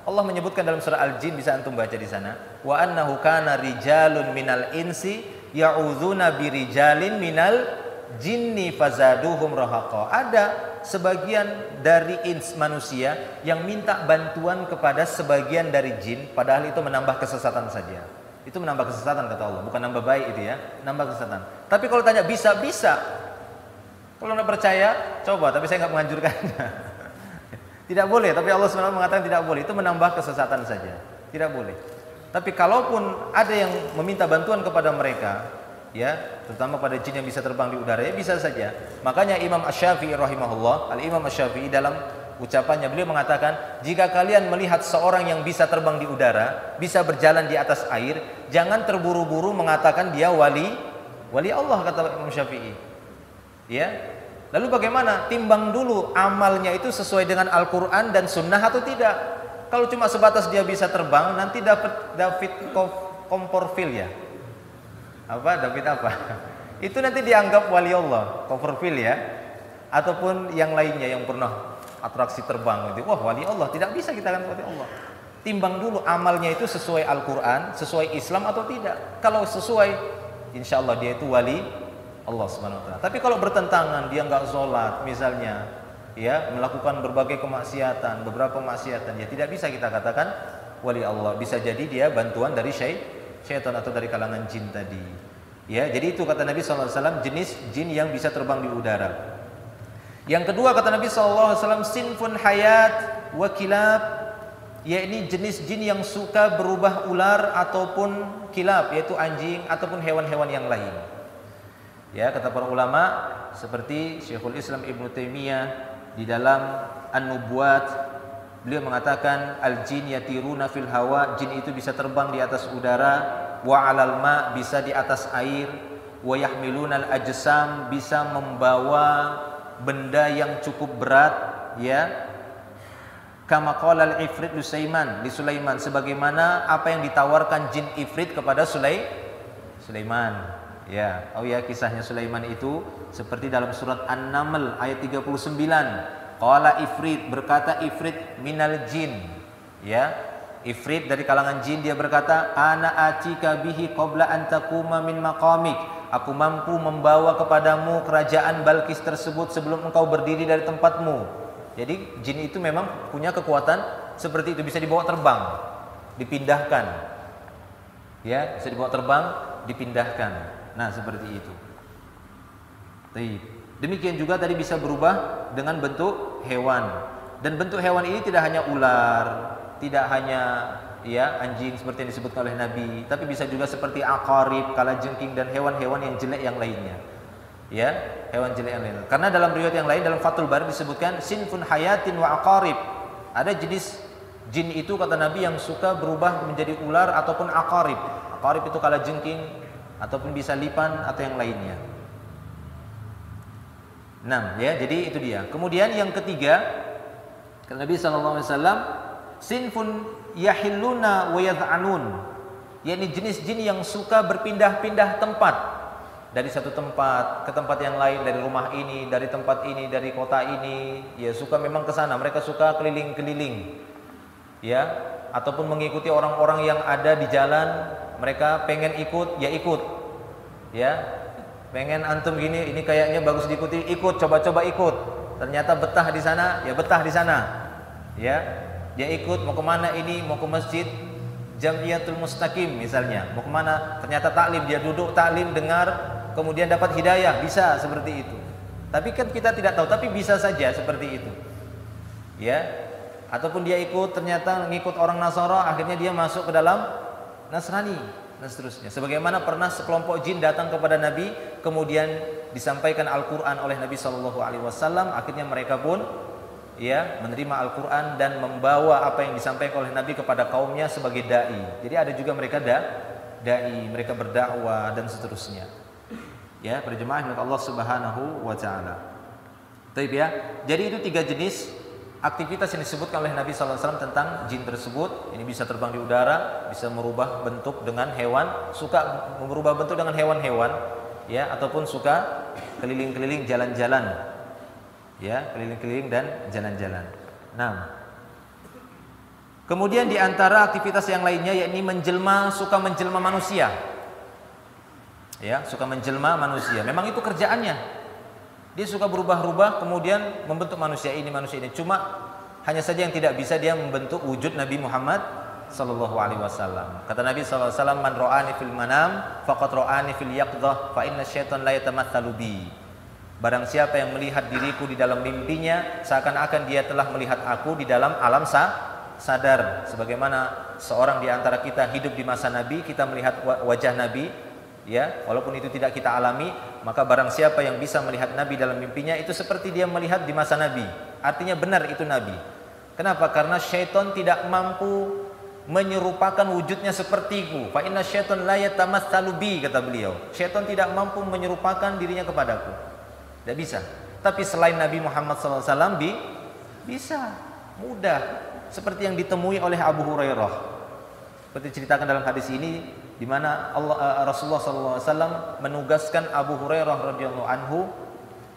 A: Allah menyebutkan dalam surah Al-Jin, bisa antum baca di sana. Wa annahu kana rijalun minal insi ya'udzuna birijalin minal jinni fazaduhum rahaqa. Ada sebagian dari manusia yang minta bantuan kepada sebagian dari jin, padahal itu menambah kesesatan saja. Itu menambah kesesatan kata Allah, bukan nambah baik itu ya, nambah kesesatan. Tapi kalau tanya bisa. Kalau nggak percaya, coba. Tapi saya nggak menganjurkannya. Tidak boleh. Tapi Allah SWT mengatakan tidak boleh. Itu menambah kesesatan saja. Tidak boleh. Tapi kalaupun ada yang meminta bantuan kepada mereka, ya, terutama pada jin yang bisa terbang di udara, ya bisa saja. Makanya Imam Asy-Syafi'i rahimahullah, Al-Imam Asy-Syafi'i dalam ucapannya beliau mengatakan, jika kalian melihat seorang yang bisa terbang di udara, bisa berjalan di atas air, jangan terburu-buru mengatakan dia wali Allah, kata Imam Syafi'i. Ya. Lalu bagaimana? Timbang dulu amalnya itu sesuai dengan Al-Qur'an dan Sunnah atau tidak. Kalau cuma sebatas dia bisa terbang, nanti David Copperfield ya. David apa? Itu nanti dianggap wali Allah, Copperfield ya. Ataupun yang lainnya yang pernah atraksi terbang itu, wah wali Allah. Tidak bisa kita kan wali Allah. Timbang dulu amalnya itu sesuai Al-Quran, sesuai Islam atau tidak. Kalau sesuai, insya Allah dia itu wali Allah Subhanahu Wa Taala. Tapi kalau bertentangan, dia nggak sholat misalnya, ya melakukan berbagai kemaksiatan, beberapa maksiatan, ya tidak bisa kita katakan wali Allah. Bisa jadi dia bantuan dari syaitan atau dari kalangan jin tadi. Ya, jadi itu kata Nabi SAW jenis jin yang bisa terbang di udara. Yang kedua kata Nabi SAW, sinfun hayat wa kilab, yakni jenis jin yang suka berubah ular ataupun kilab, yaitu anjing ataupun hewan-hewan yang lain. Ya, kata para ulama seperti Syekhul Islam Ibnu Taimiyah di dalam An-Nubuwat, beliau mengatakan al-jin yatiruna fil hawa, jin itu bisa terbang di atas udara, wa 'alal ma, bisa di atas air, wa yahmilunal ajsam, bisa membawa benda yang cukup berat, ya. Kama qala al-ifrit li Sulaiman, sebagaimana apa yang ditawarkan jin ifrit kepada Sulaiman. Ya, oh ya, kisahnya Sulaiman itu seperti dalam surat An-Naml ayat 39. Qala ifrit, berkata ifrit minal jin. Ya, ifrit dari kalangan jin, dia berkata, ana atika bihi qabla an taquma min maqamik. Aku mampu membawa kepadamu kerajaan Balkis tersebut sebelum engkau berdiri dari tempatmu. Jadi jin itu memang punya kekuatan seperti itu, bisa dibawa terbang, dipindahkan. Ya, bisa dibawa terbang, dipindahkan. Nah, seperti itu. Demikian juga tadi bisa berubah dengan bentuk hewan. Dan bentuk hewan ini tidak hanya ular, tidak hanya ya anjing seperti yang disebutkan oleh Nabi, tapi bisa juga seperti aqarib, kalajengking, dan hewan-hewan yang jelek yang lainnya. Ya, hewan jelek yang lainnya. Karena dalam riwayat yang lain dalam Fathul Bari disebutkan sinfun hayatin wa aqarib. Ada jenis jin itu kata Nabi yang suka berubah menjadi ular ataupun aqarib. Aqarib itu kalajengking ataupun bisa lipan atau yang lainnya. 6 ya, jadi itu dia. Kemudian yang ketiga, kata Nabi sallallahu alaihi wasallam, sinfun yahilluna wa yad'anun, yakni jenis jin yang suka berpindah-pindah tempat dari satu tempat ke tempat yang lain, dari rumah ini, dari tempat ini, dari kota ini, ya suka memang ke sana, mereka suka keliling-keliling. Ya, ataupun mengikuti orang-orang yang ada di jalan, mereka pengen ikut, ya ikut. Ya, pengen antum gini, ini kayaknya bagus diikuti, ikut, coba-coba ikut. Ternyata betah di sana, ya betah di sana. Ya, dia ikut, mau kemana ini, mau ke masjid Jamiatul Mustaqim misalnya, mau kemana, ternyata taklim, dia duduk taklim, dengar, kemudian dapat hidayah, bisa seperti itu. Tapi kan kita tidak tahu, tapi bisa saja seperti itu. Ya, ataupun dia ikut, ternyata ngikut orang Nasara, akhirnya dia masuk ke dalam Nasrani dan seterusnya. Sebagaimana pernah sekelompok jin datang kepada Nabi, kemudian disampaikan Al-Qur'an oleh Nabi sallallahu alaihi wasallam, akhirnya mereka pun ya menerima Al-Qur'an dan membawa apa yang disampaikan oleh Nabi kepada kaumnya sebagai dai. Jadi ada juga mereka dai, mereka berdakwah dan seterusnya. Ya, para jemaah milik Allah Subhanahu wa taala. Baik ya. Jadi itu 3 jenis aktivitas yang disebutkan oleh Nabi sallallahu alaihi wasallam tentang jin tersebut. Ini bisa terbang di udara, bisa merubah bentuk dengan hewan, suka merubah bentuk dengan hewan-hewan, ya, ataupun suka keliling-keliling jalan-jalan. Ya, keliling-keliling dan jalan-jalan. Nah, kemudian di antara aktivitas yang lainnya yakni menjelma, suka menjelma manusia. Ya, suka menjelma manusia. Memang itu kerjaannya. Dia suka berubah-ubah, kemudian membentuk manusia ini. Cuma hanya saja yang tidak bisa dia membentuk wujud Nabi Muhammad sallallahu alaihi wasallam. Kata Nabi sallallahu alaihi wasallam, "Man ra'ani fil manam faqad ra'ani fil yaqdhah fa inna syaitan la yatamatsalu bi." Barang siapa yang melihat diriku di dalam mimpinya, seakan-akan dia telah melihat aku di dalam alam sadar. Sebagaimana seorang di antara kita hidup di masa Nabi, kita melihat wajah Nabi, ya, walaupun itu tidak kita alami, maka barang siapa yang bisa melihat Nabi dalam mimpinya, itu seperti dia melihat di masa Nabi. Artinya benar itu Nabi. Kenapa? Karena syaitan tidak mampu menyerupakan wujudnya sepertiku. Fa inna syaitan la yatamatsalu bi, kata beliau. Syaitan tidak mampu menyerupakan dirinya kepadaku. Tidak bisa. Tapi selain Nabi Muhammad SAW bisa, mudah. Seperti yang ditemui oleh Abu Hurairah. Seperti diceritakan dalam hadis ini, di mana Rasulullah SAW menugaskan Abu Hurairah radhiyallahu anhu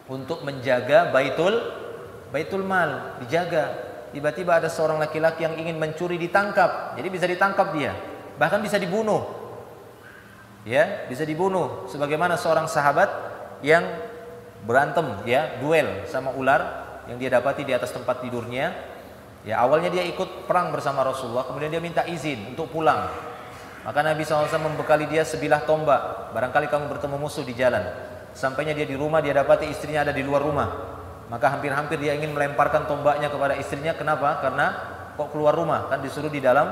A: untuk menjaga Baitul Mal, dijaga. Tiba-tiba ada seorang laki-laki yang ingin mencuri, ditangkap. Jadi bisa ditangkap dia, bahkan bisa dibunuh. Ya, bisa dibunuh. Sebagaimana seorang sahabat yang berantem, ya, duel sama ular yang dia dapati di atas tempat tidurnya. Ya, awalnya dia ikut perang bersama Rasulullah, kemudian dia minta izin untuk pulang. Maka Nabi SAW membekali dia sebilah tombak. Barangkali kamu bertemu musuh di jalan. Sampainya dia di rumah, dia dapati istrinya ada di luar rumah. Maka hampir-hampir dia ingin melemparkan tombaknya kepada istrinya. Kenapa? Karena kok keluar rumah, kan disuruh di dalam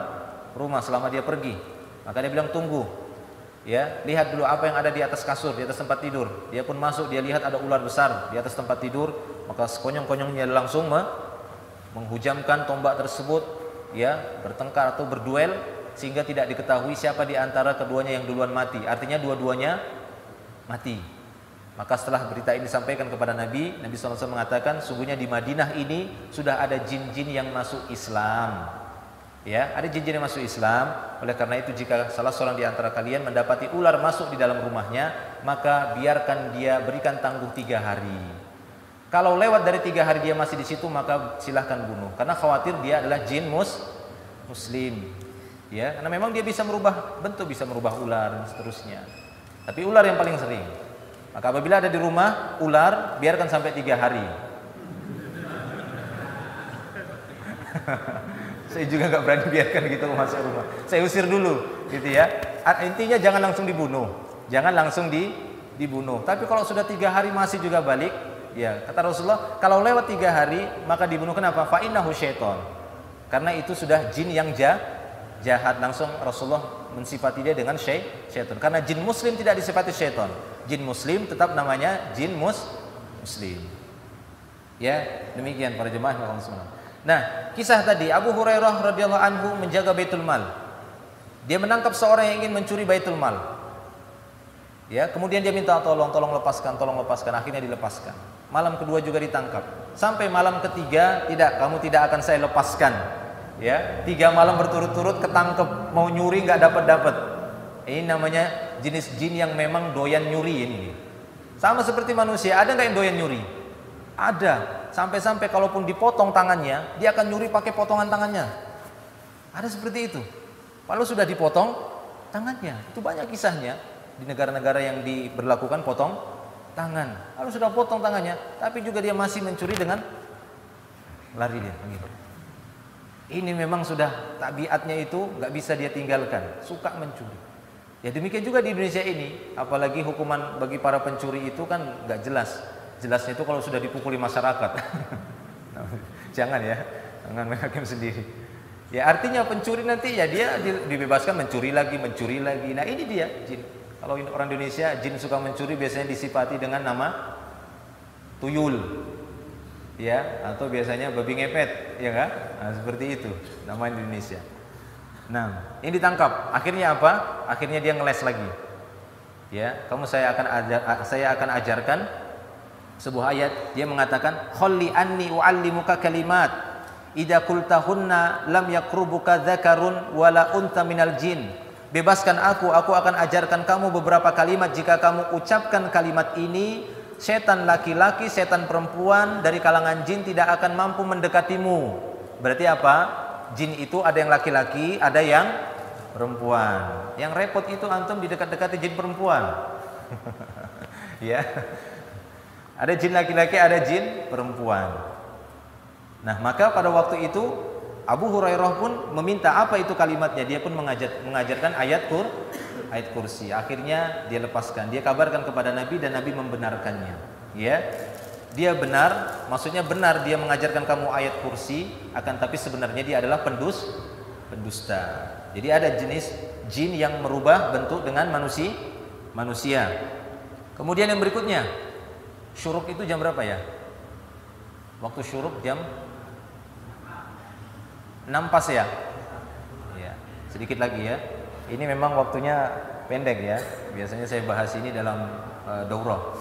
A: rumah selama dia pergi. Maka dia bilang tunggu. Ya, lihat dulu apa yang ada di atas kasur, di atas tempat tidur. Dia pun masuk, dia lihat ada ular besar di atas tempat tidur, maka sekonyong-konyongnya langsung menghujamkan tombak tersebut, ya, bertengkar atau berduel sehingga tidak diketahui siapa di antara keduanya yang duluan mati. Artinya dua-duanya mati. Maka setelah berita ini disampaikan kepada Nabi, Nabi SAW mengatakan, sungguhnya di Madinah ini sudah ada jin-jin yang masuk Islam. Ya, ada jin-jin yang masuk Islam. Oleh karena itu, jika salah seorang di antara kalian mendapati ular masuk di dalam rumahnya, maka biarkan dia, berikan tangguh 3 hari. Kalau lewat dari 3 hari dia masih di situ, maka silahkan bunuh. Karena khawatir dia adalah jin muslim. Ya, karena memang dia bisa merubah bentuk, bisa merubah ular dan seterusnya. Tapi ular yang paling sering. Maka apabila ada di rumah ular, biarkan sampai 3 hari. Saya juga nggak berani biarkan gitu masuk rumah. Saya usir dulu, gitu ya. Intinya jangan langsung dibunuh, jangan langsung dibunuh. Tapi kalau sudah 3 hari masih juga balik, ya kata Rasulullah, kalau lewat 3 hari maka dibunuh. Kenapa? Fa innahu syaiton. Karena itu sudah jin yang jahat. Langsung Rasulullah mensifati dia dengan syaiton. Karena jin muslim tidak disifati syaiton. Jin muslim tetap namanya jin muslim. Ya, demikian para jemaah yang Allah SWT. Nah, kisah tadi Abu Hurairah radhiyallahu anhu menjaga Baitul Mal. Dia menangkap seorang yang ingin mencuri Baitul Mal. Ya, kemudian dia minta tolong lepaskan. Akhirnya dilepaskan. Malam kedua juga ditangkap. Sampai malam ketiga, kamu tidak akan saya lepaskan. Ya, 3 malam berturut-turut ketangkep mau nyuri nggak dapat. Ini namanya jenis jin yang memang doyan nyuri ini. Sama seperti manusia, ada nggak yang doyan nyuri? Ada. Sampai-sampai kalaupun dipotong tangannya, dia akan nyuri pakai potongan tangannya. Ada seperti itu. Kalau sudah dipotong tangannya, itu banyak kisahnya di negara-negara yang diberlakukan potong tangan. Kalau sudah potong tangannya, tapi juga dia masih mencuri dengan lari dia. Ini memang sudah tabiatnya itu, nggak bisa dia tinggalkan, suka mencuri. Ya demikian juga di Indonesia ini, apalagi hukuman bagi para pencuri itu kan nggak jelas. Jelasnya itu kalau sudah dipukuli masyarakat. Jangan main hakim sendiri. Ya artinya pencuri nanti ya dia dibebaskan mencuri lagi. Nah ini dia jin. Kalau orang Indonesia jin suka mencuri biasanya disifati dengan nama tuyul, ya, atau biasanya babi ngepet, ya kan? Nah, seperti itu nama Indonesia. Nah ini ditangkap. Akhirnya apa? Akhirnya dia ngeles lagi. Ya, saya akan ajarkan sebuah ayat. Dia mengatakan, khalli anni u'allimuka kalimat idza qultahunna lam yakrubuka dzakarun wala unta minal jin. Bebaskan aku akan ajarkan kamu beberapa kalimat. Jika kamu ucapkan kalimat ini, setan laki-laki, setan perempuan dari kalangan jin tidak akan mampu mendekatimu. Berarti apa? Jin itu ada yang laki-laki, ada yang perempuan. Yang repot itu antum didekat-dekati jin perempuan. Ya. Ada jin laki-laki, ada jin perempuan. Nah, maka pada waktu itu Abu Hurairah pun meminta apa itu kalimatnya. Dia pun mengajarkan ayat kursi. Akhirnya dia lepaskan. Dia kabarkan kepada Nabi dan Nabi membenarkannya. Ya, dia benar. Maksudnya benar dia mengajarkan kamu ayat kursi. Akan tapi sebenarnya dia adalah pendusta. Jadi ada jenis jin yang merubah bentuk dengan manusia. Kemudian yang berikutnya, syuruk itu jam berapa ya? Waktu syuruk jam 6 pas ya? Ya, sedikit lagi ya. Ini memang waktunya pendek ya. Biasanya saya bahas ini dalam daurah.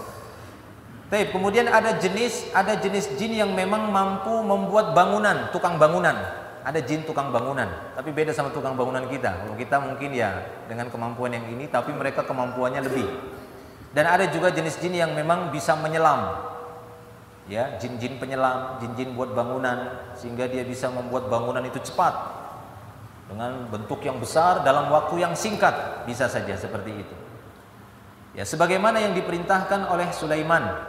A: Baik, kemudian ada jenis jin yang memang mampu membuat bangunan, tukang bangunan. Ada jin tukang bangunan, tapi beda sama tukang bangunan kita. Kalau kita mungkin ya dengan kemampuan yang ini, tapi mereka kemampuannya lebih. Dan ada juga jenis jin yang memang bisa menyelam. Ya, jin-jin penyelam, jin-jin buat bangunan sehingga dia bisa membuat bangunan itu cepat dengan bentuk yang besar dalam waktu yang singkat, bisa saja seperti itu. Ya, sebagaimana yang diperintahkan oleh Sulaiman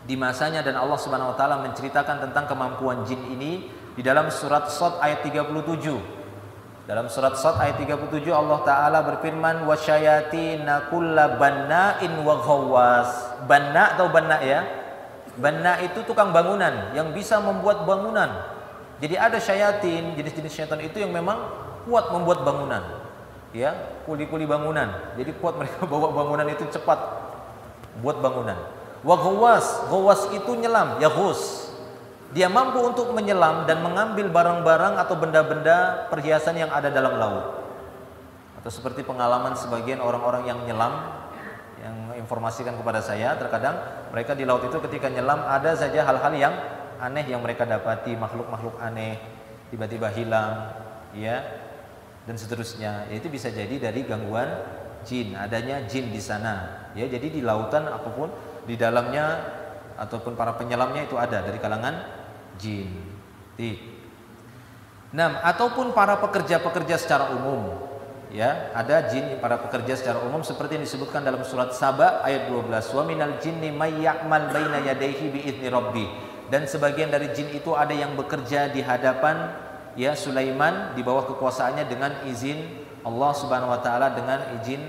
A: di masanya dan Allah Subhanahu wa taala menceritakan tentang kemampuan jin ini di dalam surat Shad ayat 37. Dalam surat Shad ayat 37 Allah Ta'ala berfirman, wasyayatina kulla banna'in wa ghawwas. Banna atau banna ya? Banna itu tukang bangunan yang bisa membuat bangunan. Jadi ada syayatin, jenis-jenis syaitan itu yang memang kuat membuat bangunan. ya, kuli-kuli bangunan. Jadi kuat mereka bawa bangunan itu cepat buat bangunan. Wa ghawas itu nyelam, yaghus. Dia mampu untuk menyelam dan mengambil barang-barang atau benda-benda perhiasan yang ada dalam laut. Atau seperti pengalaman sebagian orang-orang yang nyelam, yang informasikan kepada saya, terkadang mereka di laut itu ketika nyelam ada saja hal-hal yang aneh yang mereka dapati, makhluk-makhluk aneh tiba-tiba hilang, ya, dan seterusnya. Itu bisa jadi dari gangguan jin, adanya jin di sana. Ya, jadi di lautan apapun di dalamnya ataupun para penyelamnya itu ada dari kalangan jin. Nah, ataupun para pekerja-pekerja secara umum. Ya, ada jin para pekerja secara umum seperti yang disebutkan dalam surat Saba ayat 12. Wa minal jinni may ya'mal baina yadayhi bi idzni rabbih. Dan sebagian dari jin itu ada yang bekerja di hadapan ya Sulaiman di bawah kekuasaannya dengan izin Allah Subhanahu wa taala, dengan izin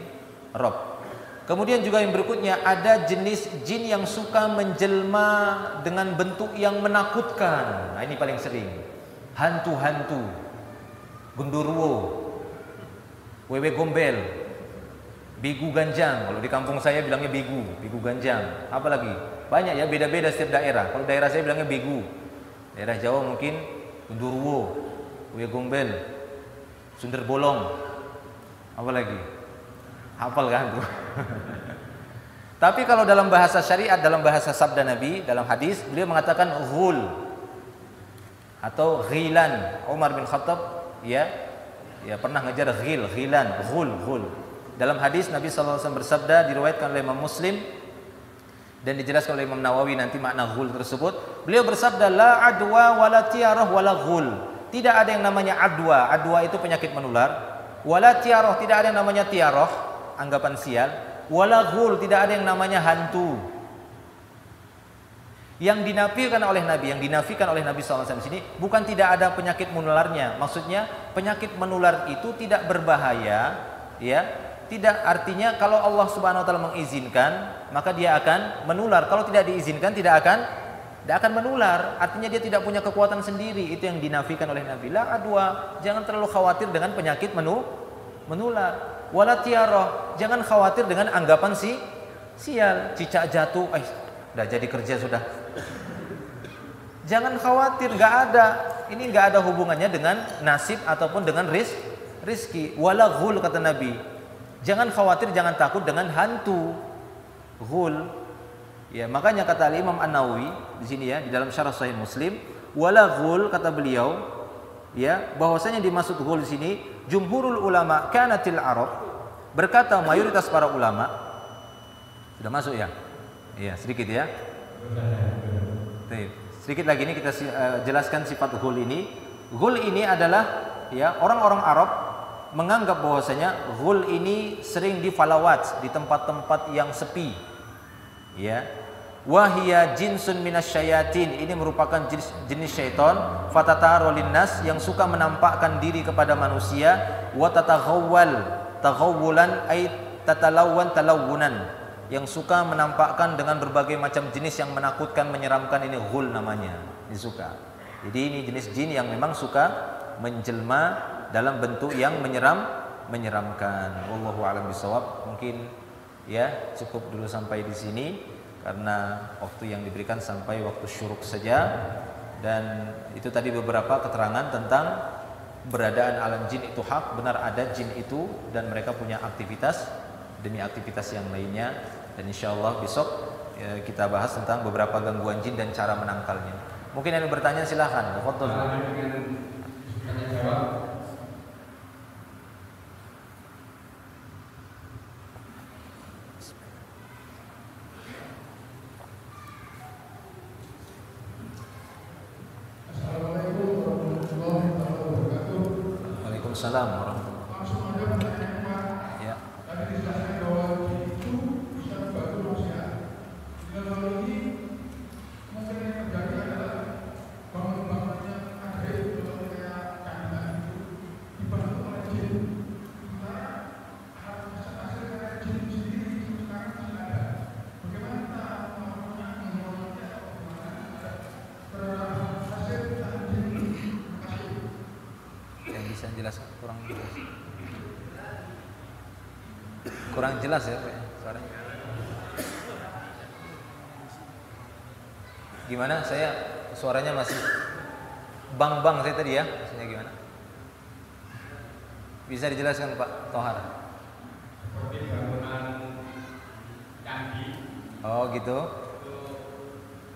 A: Rabb. Kemudian juga yang berikutnya ada jenis jin yang suka menjelma dengan bentuk yang menakutkan. Nah, ini paling sering. Hantu-hantu, genderuwo, wewe gombel, bigu ganjang. Kalau di kampung saya bilangnya bigu ganjang. Apa lagi? Banyak ya, beda-beda setiap daerah. Kalau daerah saya bilangnya bigu. Daerah Jawa mungkin genderuwo, wewe gombel, sundel bolong. Apa lagi? Hafal kan tuh? Tapi kalau dalam bahasa syariat, dalam bahasa sabda Nabi, dalam hadis, beliau mengatakan ghul atau ghilan. Umar bin Khattab ya pernah ngejar ghilan, ghul. Dalam hadis Nabi SAW bersabda, diriwayatkan oleh Imam Muslim dan dijelaskan oleh Imam Nawawi nanti makna ghul tersebut. Beliau bersabda, la adwa wala tiarah wala ghul. Tidak ada yang namanya adwa. Adwa itu penyakit menular. Wala tiarah, tidak ada yang namanya tiarah, anggapan sial. Wala ghul, tidak ada yang namanya hantu. Yang dinafikan oleh Nabi SAW di sini bukan tidak ada penyakit menularnya. Maksudnya penyakit menular itu tidak berbahaya, ya. Tidak artinya kalau Allah Subhanahu wa taala mengizinkan, maka dia akan menular. Kalau tidak diizinkan tidak akan menular. Artinya dia tidak punya kekuatan sendiri. Itu yang dinafikan oleh Nabi. La adwa, jangan terlalu khawatir dengan penyakit menular. Wala tiarah, jangan khawatir dengan anggapan sial, cicak jatuh, udah jadi kerja sudah. Jangan khawatir, nggak ada. Ini nggak ada hubungannya dengan nasib ataupun dengan rizki. Wala ghul, kata Nabi. Jangan khawatir, jangan takut dengan hantu. Ghul. Ya, makanya kata Imam An-Nawawi di sini ya, di dalam Syarah Sahih Muslim, wala ghul, kata beliau, ya, bahwasanya dimaksud ghul di sini jumhurul ulama kanatil Arab, berkata mayoritas para ulama. Sudah masuk ya? Iya, sedikit ya. Sedikit lagi ini kita jelaskan sifat ghul ini. Ghul ini adalah ya orang-orang Arab menganggap bahwasanya ghul ini sering di falawat, di tempat-tempat yang sepi. Ya. Wahia jinsun minasyayatin, ini merupakan jenis syaitan, fatataro linnas, yang suka menampakkan diri kepada manusia, wa taghawwulan ay tatalawwan talawunan, yang suka menampakkan dengan berbagai macam jenis yang menakutkan, menyeramkan. Ini ghul namanya, disuka. Jadi ini jenis jin yang memang suka menjelma dalam bentuk yang menyeramkan. Wallahu a'lam bishawab. Mungkin ya cukup dulu sampai di sini, karena waktu yang diberikan sampai waktu syuruk saja. Dan itu tadi beberapa keterangan tentang keberadaan alam jin itu hak, benar ada jin itu dan mereka punya aktivitas demi aktivitas yang lainnya. Dan insyaallah besok ya, kita bahas tentang beberapa gangguan jin dan cara menangkalnya. Mungkin yang bertanya silahkan. Tafadhol. Waalaikumsalam warahmatullahi wabarakatuh. Ya. Yang bisa jelaskan kurang jelas. Kurang jelas ya suaranya. Gimana? Saya suaranya masih bang saya tadi ya. Maksudnya gimana? Bisa dijelaskan Pak Tohar?
B: Seperti bangunan candi.
A: Oh gitu.
B: Itu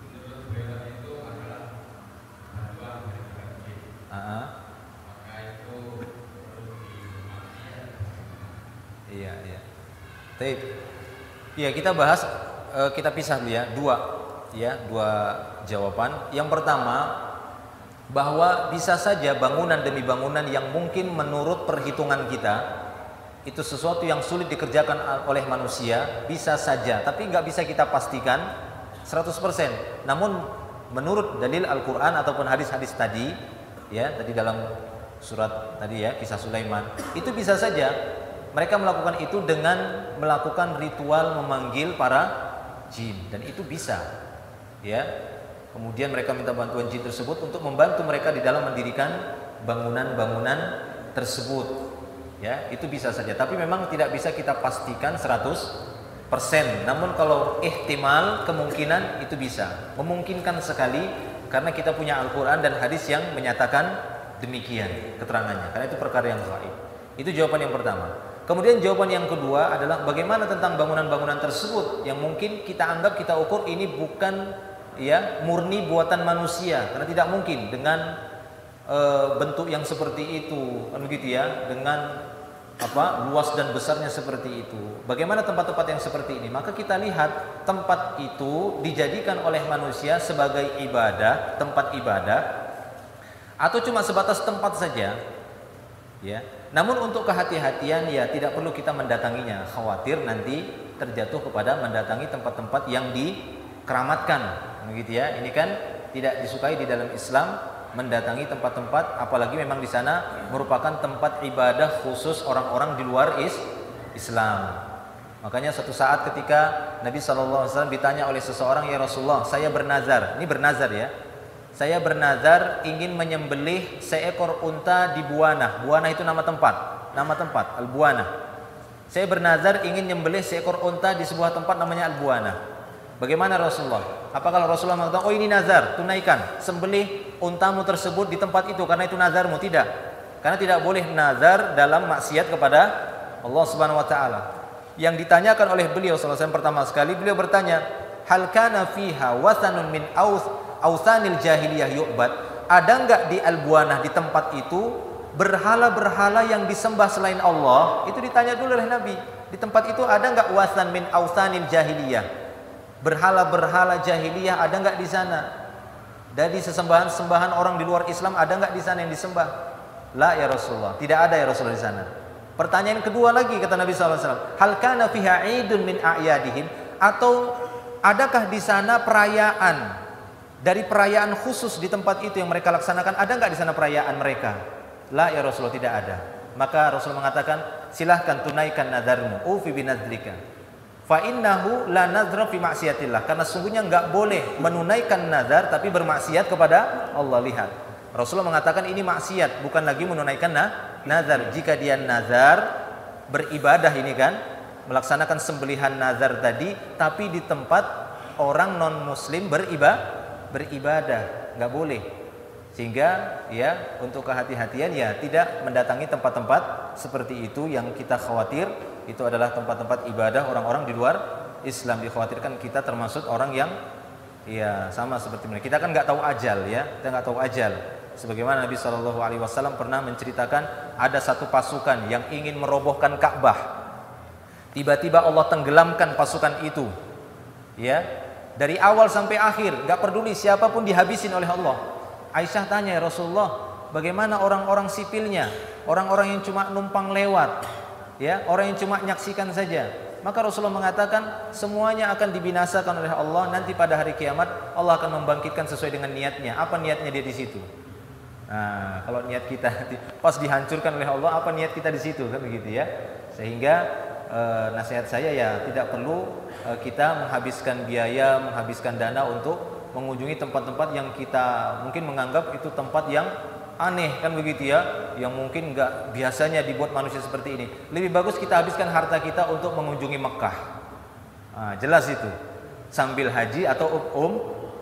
B: menurut beliau itu adalah bantuan dari banjir. Maka itu perlu dihormati.
A: Iya. Baik. Iya, kita bahas, kita pisah dulu ya, dua jawaban. Yang pertama, bahwa bisa saja bangunan demi bangunan yang mungkin menurut perhitungan kita itu sesuatu yang sulit dikerjakan oleh manusia, bisa saja, tapi nggak bisa kita pastikan 100%. Namun menurut dalil Al-Quran ataupun hadis-hadis tadi, ya tadi dalam surat tadi ya, kisah Sulaiman, itu bisa saja mereka melakukan itu dengan melakukan ritual memanggil para jin, dan itu bisa, ya. Kemudian mereka minta bantuan jin tersebut untuk membantu mereka di dalam mendirikan bangunan-bangunan tersebut. Ya, itu bisa saja. Tapi memang tidak bisa kita pastikan 100%. Namun kalau ihtimal, kemungkinan itu bisa. Memungkinkan sekali karena kita punya Al-Quran dan hadis yang menyatakan demikian keterangannya. Karena itu perkara yang gaib. Itu jawaban yang pertama. Kemudian jawaban yang kedua adalah bagaimana tentang bangunan-bangunan tersebut yang mungkin kita anggap, kita ukur ini bukan ya murni buatan manusia, karena tidak mungkin dengan bentuk yang seperti itu, kan begitu ya, dengan luas dan besarnya seperti itu. Bagaimana tempat-tempat yang seperti ini? Maka kita lihat tempat itu dijadikan oleh manusia sebagai ibadah, tempat ibadah, atau cuma sebatas tempat saja, ya. Namun untuk kehati-hatian ya tidak perlu kita mendatanginya, khawatir nanti terjatuh kepada mendatangi tempat-tempat yang dikeramatkan, begitu ya. Ini kan tidak disukai di dalam Islam, mendatangi tempat-tempat apalagi memang di sana merupakan tempat ibadah khusus orang-orang di luar Islam. Makanya suatu saat ketika Nabi SAW ditanya oleh seseorang, ya Rasulullah, saya bernazar, ini bernazar ya, saya bernazar ingin menyembelih seekor unta di Buana. Buana itu nama tempat, Al-Buana. Saya bernazar ingin menyembelih seekor unta di sebuah tempat namanya Al-Buana. Bagaimana Rasulullah? Apakah Rasulullah mengatakan, oh ini nazar, tunaikan, sembelih untamu tersebut di tempat itu karena itu nazarmu? Tidak. Karena tidak boleh nazar dalam maksiat kepada Allah Subhanahu wa taala. Yang ditanyakan oleh beliau sallallahu alaihi wasallam pertama sekali, beliau bertanya, hal kana fiha wasanun min awsanil jahiliyah yu'bad? Ada enggak di Al-Buana, di tempat itu, berhala-berhala yang disembah selain Allah? Itu ditanya dulu oleh Nabi. Di tempat itu ada enggak wasan min awsanil jahiliyah? Berhala-berhala jahiliyah ada enggak di sana? Dari sesembahan-sembahan orang di luar Islam ada enggak di sana yang disembah? La ya Rasulullah, tidak ada ya Rasulullah di sana. Pertanyaan kedua lagi kata Nabi SAW, hal kana fiha idun min a'yadihim? Atau adakah di sana perayaan dari perayaan khusus di tempat itu yang mereka laksanakan? Ada enggak di sana perayaan mereka? La ya Rasulullah, tidak ada. Maka Rasul mengatakan, silahkan tunaikan nadarmu, ufi binadzrika, fa innahu la nadra fi maksiatillah. Karena sungguhnya enggak boleh menunaikan nazar tapi bermaksiat kepada Allah. Lihat, Rasulullah mengatakan ini maksiat, bukan lagi menunaikan nazar. Jika dia nazar beribadah ini kan, melaksanakan sembelihan nazar tadi, tapi di tempat orang non muslim beribadah, nggak boleh. Sehingga ya untuk kehati-hatian ya tidak mendatangi tempat-tempat seperti itu yang kita khawatir itu adalah tempat-tempat ibadah orang-orang di luar Islam. Dikhawatirkan kita termasuk orang yang ya sama seperti mereka. Kita kan nggak tahu ajal ya, kita nggak tahu ajal. Sebagaimana Nabi SAW pernah menceritakan ada satu pasukan yang ingin merobohkan Ka'bah. Tiba-tiba Allah tenggelamkan pasukan itu, ya, dari awal sampai akhir, nggak peduli siapapun dihabisin oleh Allah. Aisyah tanya, ya Rasulullah, bagaimana orang-orang sipilnya, orang-orang yang cuma numpang lewat, ya, orang yang cuma menyaksikan saja? Maka Rasulullah mengatakan semuanya akan dibinasakan oleh Allah. Nanti pada hari kiamat Allah akan membangkitkan sesuai dengan niatnya. Apa niatnya dia di situ? Nah, kalau niat kita pas dihancurkan oleh Allah, apa niat kita di situ, kan begitu ya? Sehingga nasihat saya ya tidak perlu kita menghabiskan biaya, menghabiskan dana untuk mengunjungi tempat-tempat yang kita mungkin menganggap itu tempat yang aneh kan begitu ya, yang mungkin nggak biasanya dibuat manusia seperti ini. Lebih bagus kita habiskan harta kita untuk mengunjungi Mekah. Nah, jelas itu. Sambil haji atau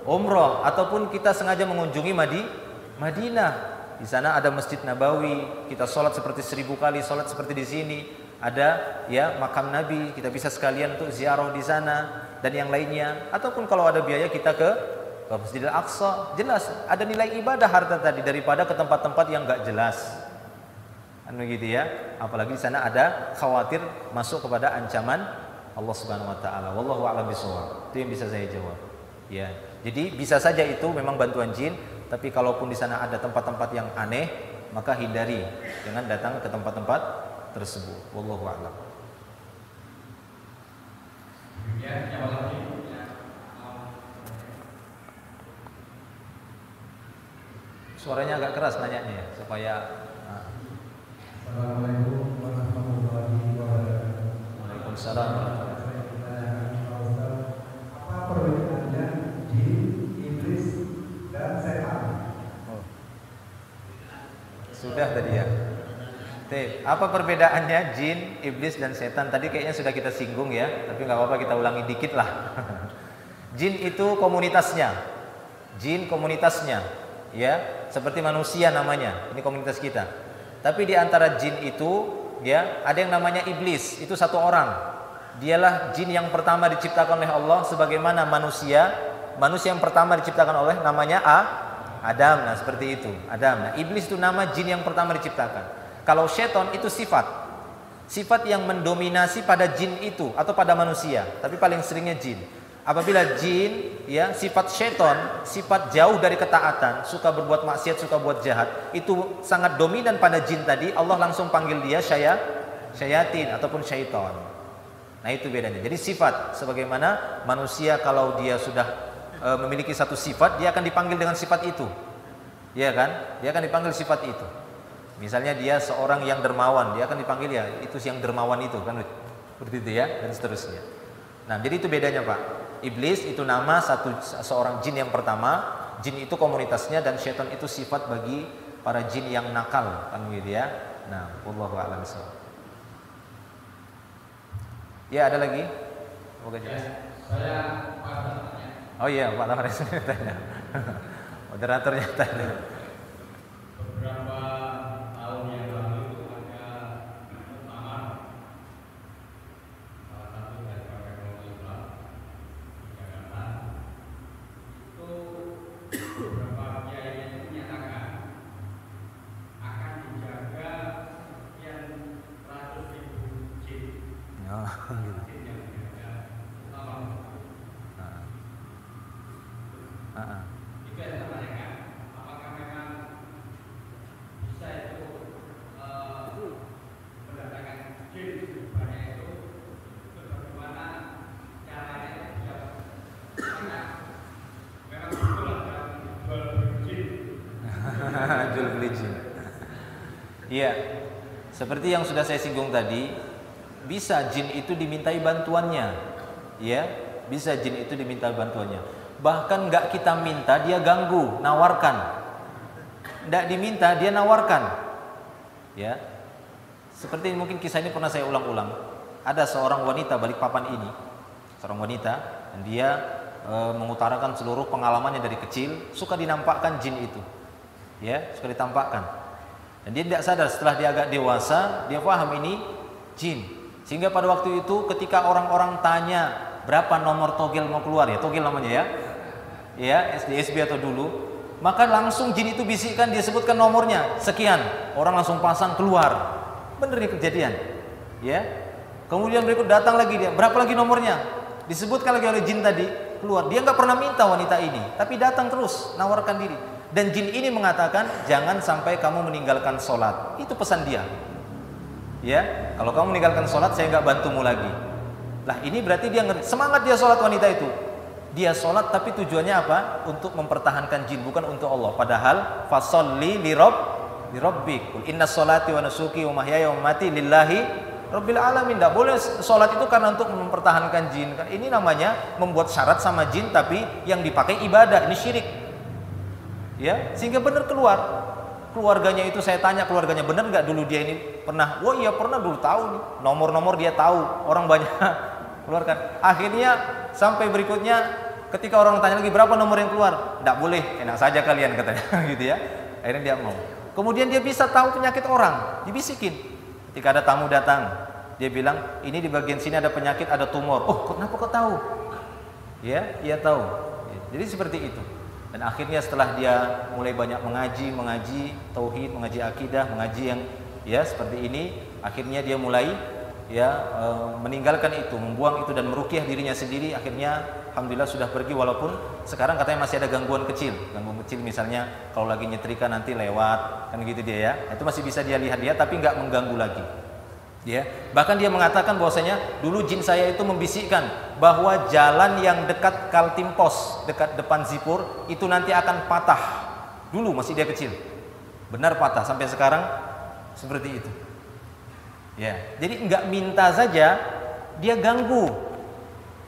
A: umroh, ataupun kita sengaja mengunjungi Madinah. Di sana ada Masjid Nabawi, kita sholat seperti 1000 kali sholat seperti di sini. Ada ya makam Nabi, kita bisa sekalian untuk ziarah di sana dan yang lainnya. Ataupun kalau ada biaya kita ke Masjidil Aqsa. Jelas ada nilai ibadah harta tadi daripada ke tempat-tempat yang enggak jelas. Kan begitu ya. Apalagi di sana ada khawatir masuk kepada ancaman Allah Subhanahu wa taala. Wallahu a'lam bishawab. Itu yang bisa saya jawab. Ya. Jadi bisa saja itu memang bantuan jin, tapi kalaupun di sana ada tempat-tempat yang aneh, maka hindari, jangan datang ke tempat-tempat tersebut. Wallahu a'lam. Suaranya agak keras nanyanya ya, supaya
C: Assalamualaikum warahmatullahi wabarakatuh.
A: Waalaikumsalam.
C: Apa perbedaannya jin, iblis, dan setan?
A: Sudah tadi ya. Apa perbedaannya jin, iblis, dan setan? Tadi kayaknya sudah kita singgung ya, tapi nggak apa-apa kita ulangi dikit lah. Jin itu komunitasnya, jin komunitasnya, ya seperti manusia namanya. Ini komunitas kita. Tapi di antara jin itu, ya ada yang namanya iblis. Itu satu orang. Dialah jin yang pertama diciptakan oleh Allah, sebagaimana manusia yang pertama diciptakan oleh namanya Adam. Nah seperti itu, Adam. Nah iblis itu nama jin yang pertama diciptakan. Kalau syaitan itu sifat yang mendominasi pada jin itu atau pada manusia, tapi paling seringnya jin. Apabila jin, ya sifat syaitan, sifat jauh dari ketaatan, suka berbuat maksiat, suka buat jahat, itu sangat dominan pada jin tadi, Allah langsung panggil dia syayatin ataupun syaitan. Nah itu bedanya. Jadi sifat, sebagaimana manusia kalau dia sudah memiliki satu sifat, dia akan dipanggil dengan sifat itu, ya kan? Dia akan dipanggil sifat itu. Misalnya dia seorang yang dermawan, dia akan dipanggil ya itu yang dermawan itu kan, seperti itu ya, dan seterusnya. Nah jadi itu bedanya Pak. Iblis itu nama seorang jin yang pertama, jin itu komunitasnya, dan syaitan itu sifat bagi para jin yang nakal kan gitu ya. Nah wallahu a'lam bishawab. Ya ada lagi? Semoga jelas.
B: Saya tanya.
A: Oh iya Pak Lawrence tanya. Moderatornya tanya.
B: Beberapa tahun yang lalu itu ada muktamar salah satu dari partai Islam di Jakarta. Itu beberapa kiai itu menyatakan akan dijaga sekian ratus ribu jin.
A: Oh, gitu.
B: Jin yang dijaga muktamar. Itu yang saya tanyakan, apakah memang bisa itu mendatangkan jin sebanyak itu, bagaimana caranya bisa memang betul ada jual beli jin.
A: Jual beli jin. Iya. Seperti yang sudah saya singgung tadi, bisa jin itu dimintai bantuannya. Ya, bisa jin itu diminta bantuannya. Bahkan nggak kita minta dia ganggu, nawarkan. Nggak diminta dia nawarkan. Ya. Seperti mungkin kisah ini pernah saya ulang-ulang. Ada seorang wanita Balikpapan ini, seorang wanita, dan dia mengutarakan seluruh pengalamannya dari kecil, suka dinampakkan jin itu. Ya, suka ditampakkan. Dan dia tidak sadar, setelah dia agak dewasa, dia paham ini jin. Sehingga pada waktu itu ketika orang-orang tanya berapa nomor togel mau keluar, ya togel namanya ya SDSB atau dulu, maka langsung jin itu bisikkan, dia sebutkan nomornya sekian, orang langsung pasang keluar. Bener nih kejadian, ya. Kemudian berikut datang lagi dia, berapa lagi nomornya, disebutkan lagi oleh jin tadi, keluar. Dia nggak pernah minta wanita ini, tapi datang terus nawarkan diri. Dan jin ini mengatakan jangan sampai kamu meninggalkan sholat, itu pesan dia. Ya, kalau kamu meninggalkan sholat saya nggak bantumu lagi. Lah ini berarti dia ngerti, semangat dia sholat wanita itu. Dia sholat tapi tujuannya apa? Untuk mempertahankan jin, bukan untuk Allah. Padahal fasolli lirabbik. Qul inna sholati wa nusuki wa mahyaya wa mamati lillahi rabbil alamin. Tidak boleh sholat itu karena untuk mempertahankan jin. Ini namanya membuat syarat sama jin tapi yang dipakai ibadah. Ini syirik. Ya, sehingga benar keluar. keluarganya itu saya tanya keluarganya, benar nggak dulu dia ini pernah? Oh iya pernah, dulu tahu nih, nomor-nomor dia tahu, orang banyak keluarkan. Akhirnya sampai berikutnya ketika orang tanya lagi berapa nomor yang keluar, nggak boleh, enak saja kalian katanya gitu ya. Akhirnya dia mau. Kemudian dia bisa tahu penyakit orang, dibisikin. Ketika ada tamu datang, dia bilang ini di bagian sini ada penyakit, ada tumor. Oh kenapa kau tahu? Ya, ia tahu. Jadi seperti itu. Dan akhirnya setelah dia mulai banyak mengaji tauhid, mengaji akidah, mengaji yang ya seperti ini, akhirnya dia mulai meninggalkan itu, membuang itu dan meruqyah dirinya sendiri. Akhirnya alhamdulillah sudah pergi, walaupun sekarang katanya masih ada gangguan kecil misalnya kalau lagi nyetrika nanti lewat kan gitu dia ya. Itu masih bisa dia lihat dia tapi nggak mengganggu lagi. Ya, bahkan dia mengatakan bahwasanya dulu jin saya itu membisikkan bahwa jalan yang dekat Kaltimpos, dekat depan Zipur itu nanti akan patah. Dulu masih dia kecil, benar patah sampai sekarang seperti itu. Ya, jadi nggak minta saja dia ganggu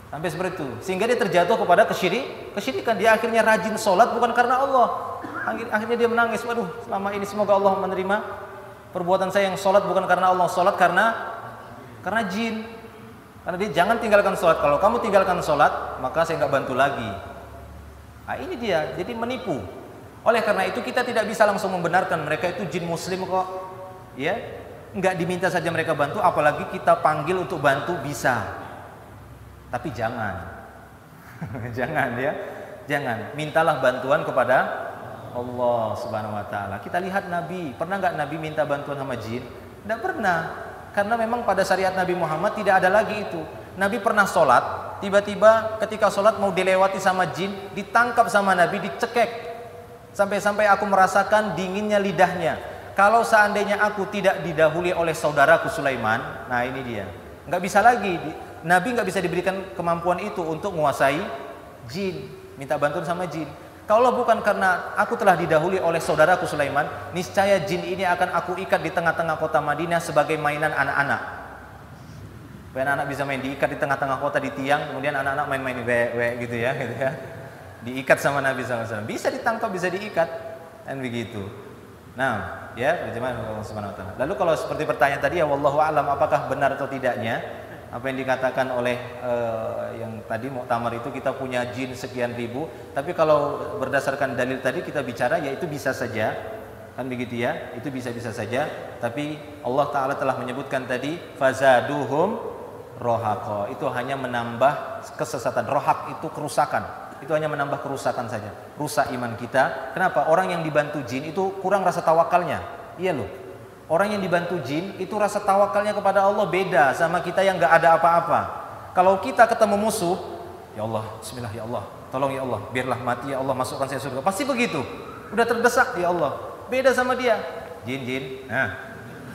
A: sampai seperti itu, sehingga dia terjatuh kepada kesyirikan. Dia akhirnya rajin sholat bukan karena Allah. Akhirnya dia menangis, waduh selama ini semoga Allah menerima perbuatan saya yang sholat bukan karena Allah, sholat karena jin. Karena dia jangan tinggalkan sholat. Kalau kamu tinggalkan sholat, maka saya nggak bantu lagi. Nah ini dia, jadi menipu. Oleh karena itu kita tidak bisa langsung membenarkan mereka itu jin muslim kok. Ya, nggak diminta saja mereka bantu, apalagi kita panggil untuk bantu bisa. Tapi jangan, jangan ya, jangan. Mintalah bantuan kepada Allah Subhanahu wa taala. Kita lihat Nabi, pernah nggak Nabi minta bantuan sama jin? Tidak pernah. Karena memang pada syariat Nabi Muhammad tidak ada lagi itu. Nabi pernah sholat, tiba-tiba ketika sholat mau dilewati sama jin, ditangkap sama Nabi, dicekek. Sampai-sampai aku merasakan dinginnya lidahnya. Kalau seandainya aku tidak didahului oleh saudaraku Sulaiman, nah ini dia. Nggak bisa lagi. Nabi nggak bisa diberikan kemampuan itu untuk menguasai jin, minta bantuan sama jin. Kalau bukan karena aku telah didahului oleh saudaraku Sulaiman, niscaya jin ini akan aku ikat di tengah-tengah kota Madinah sebagai mainan anak-anak. Supaya anak-anak bisa main, diikat di tengah-tengah kota di tiang, kemudian anak-anak main-main gitu ya. Diikat sama Nabi SAW. Bisa ditangkap, bisa diikat, dan begitu. Nah, ya, bagaimana Allah Subhanahu wa taala. Lalu kalau seperti pertanyaan tadi, ya wallahu a'lam, apakah benar atau tidaknya apa yang dikatakan oleh yang tadi muktamar itu kita punya jin sekian ribu, tapi kalau berdasarkan dalil tadi kita bicara ya itu bisa saja, kan begitu ya, itu bisa-bisa saja. Tapi Allah Ta'ala telah menyebutkan tadi fazaduhum rohaqo, itu hanya menambah kesesatan. Rohak itu kerusakan, itu hanya menambah kerusakan saja, rusak iman kita. Kenapa? Orang yang dibantu jin itu kurang rasa tawakalnya. Iya loh, orang yang dibantu jin itu rasa tawakalnya kepada Allah beda sama kita yang nggak ada apa-apa. Kalau kita ketemu musuh, ya Allah, bismillah ya Allah, tolong ya Allah, biarlah mati ya Allah, masukkan saya surga. Pasti begitu. Udah terdesak ya Allah. Beda sama dia, jin.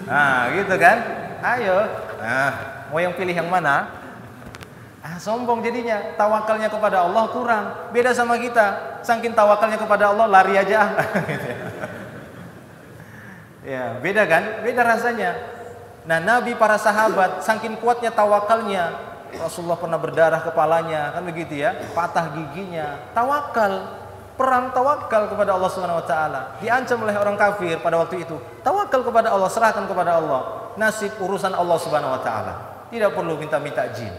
A: Nah, gitu kan? Ayo. Nah, mau yang pilih yang mana? Sombong jadinya. Tawakalnya kepada Allah kurang. Beda sama kita. Saking tawakalnya kepada Allah lari aja. Gitu ya. Ya, beda kan? Beda rasanya. Nah, Nabi, para sahabat, saking kuatnya tawakalnya, Rasulullah pernah berdarah kepalanya, kan begitu ya, patah giginya. Tawakal, perang tawakal kepada Allah Subhanahu wa taala. Diancam oleh orang kafir pada waktu itu. Tawakal kepada Allah, serahkan kepada Allah. Nasib urusan Allah Subhanahu wa taala. Tidak perlu minta-minta jin.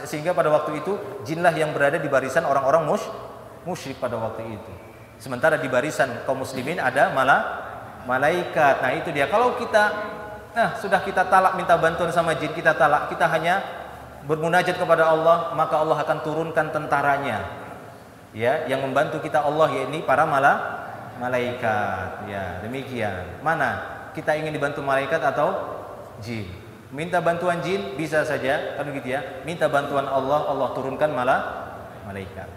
A: Sehingga pada waktu itu jinlah yang berada di barisan orang-orang musyrik pada waktu itu. Sementara di barisan kaum muslimin ada malaikat. Nah itu dia. Kalau kita sudah kita talak minta bantuan sama jin, kita talak, kita hanya bermunajat kepada Allah, maka Allah akan turunkan tentaranya. Ya, yang membantu kita Allah, yakni para malaikat. Ya, demikian. Mana kita ingin dibantu malaikat atau jin? Minta bantuan jin bisa saja, kan begitu ya. Minta bantuan Allah, Allah turunkan malaikat.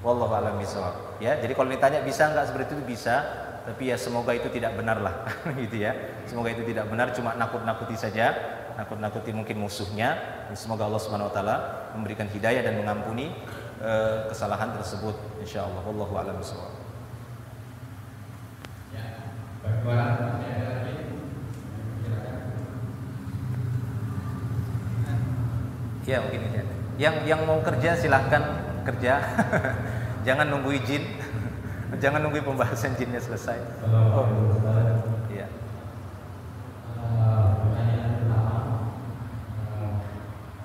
A: Wallahu a'lam bishawab. Ya, jadi kalau ditanya bisa enggak seperti itu, bisa. Tapi ya semoga itu tidak benar lah, gitu ya. Semoga itu tidak benar, cuma nakut-nakuti saja, nakut-nakuti mungkin musuhnya. Dan semoga Allah Subhanahu wa taala memberikan hidayah dan mengampuni kesalahan tersebut, insyaallah. Wallahu a'lam bishawab.
B: Ya, bagaimana masih ada lagi?
A: Ya mungkin ini. Yang mau kerja silahkan kerja, jangan nunggu izin. Jangan nunggu pembahasan jinnya selesai. Oh, iya.
B: Pertanyaan pertama,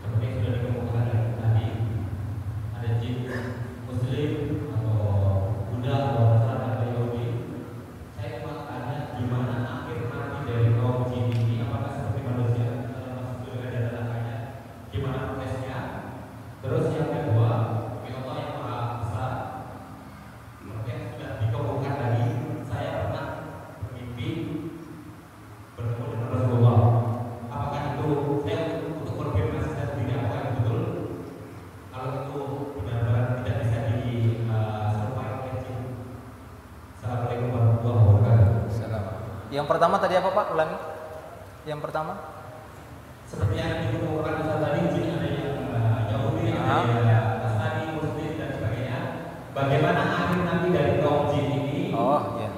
B: seperti yang sudah dikemukakan tadi, ada jin Muslim atau Buddha atau Nasrani atau Yahudi. Saya cuma tanya gimana akhir mati dari kaum jin ini, apakah seperti manusia masuk surga dan nerakanya? Gimana prosesnya? Terus yang kedua, Allah yang Maha Besar. Seperti yang sudah dikemukakan tadi, saya pernah bermimpi bertemu dengan Rasulullah. Apakah itu saya untuk konfirmasi sendiri apakah itu betul? Kalau itu benar-benar tidak bisa diserupai oleh jin. Assalamualaikum warahmatullahi wabarakatuh.
A: Salam. Yang pertama tadi apa Pak? Ulangi. Yang pertama?
B: Seperti yang dikemukakan Ustaz tadi, jin ada yang Yahudi, ada yang Nasrani, Muslim dan sebagainya. Bagaimana akhir nanti dari kaum jin ini?
A: Oh, iya.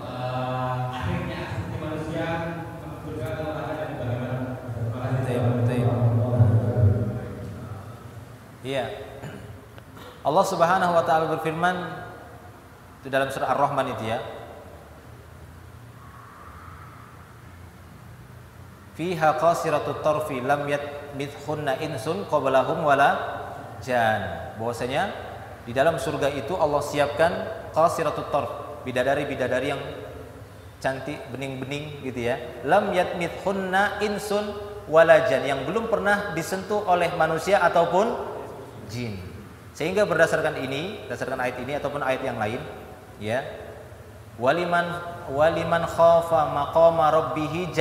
B: Akhirnya seperti manusia surga atau neraka dan bagaimana? Terima kasih.
A: Iya. Allah Subhanahu wa taala berfirman itu dalam surah Ar-Rahman itu ya. Fiha qasiratut tarfi lam yatmithunna insun qablahum wala jan. Bahwasanya di dalam surga itu Allah siapkan qasiratut tarf, bidadari-bidadari yang cantik, bening-bening gitu ya. Lam yatmithunna insun wala jan, yang belum pernah disentuh oleh manusia ataupun jin. Sehingga berdasarkan ayat ini ataupun ayat yang lain ya. Waliman khafa maqama rabbih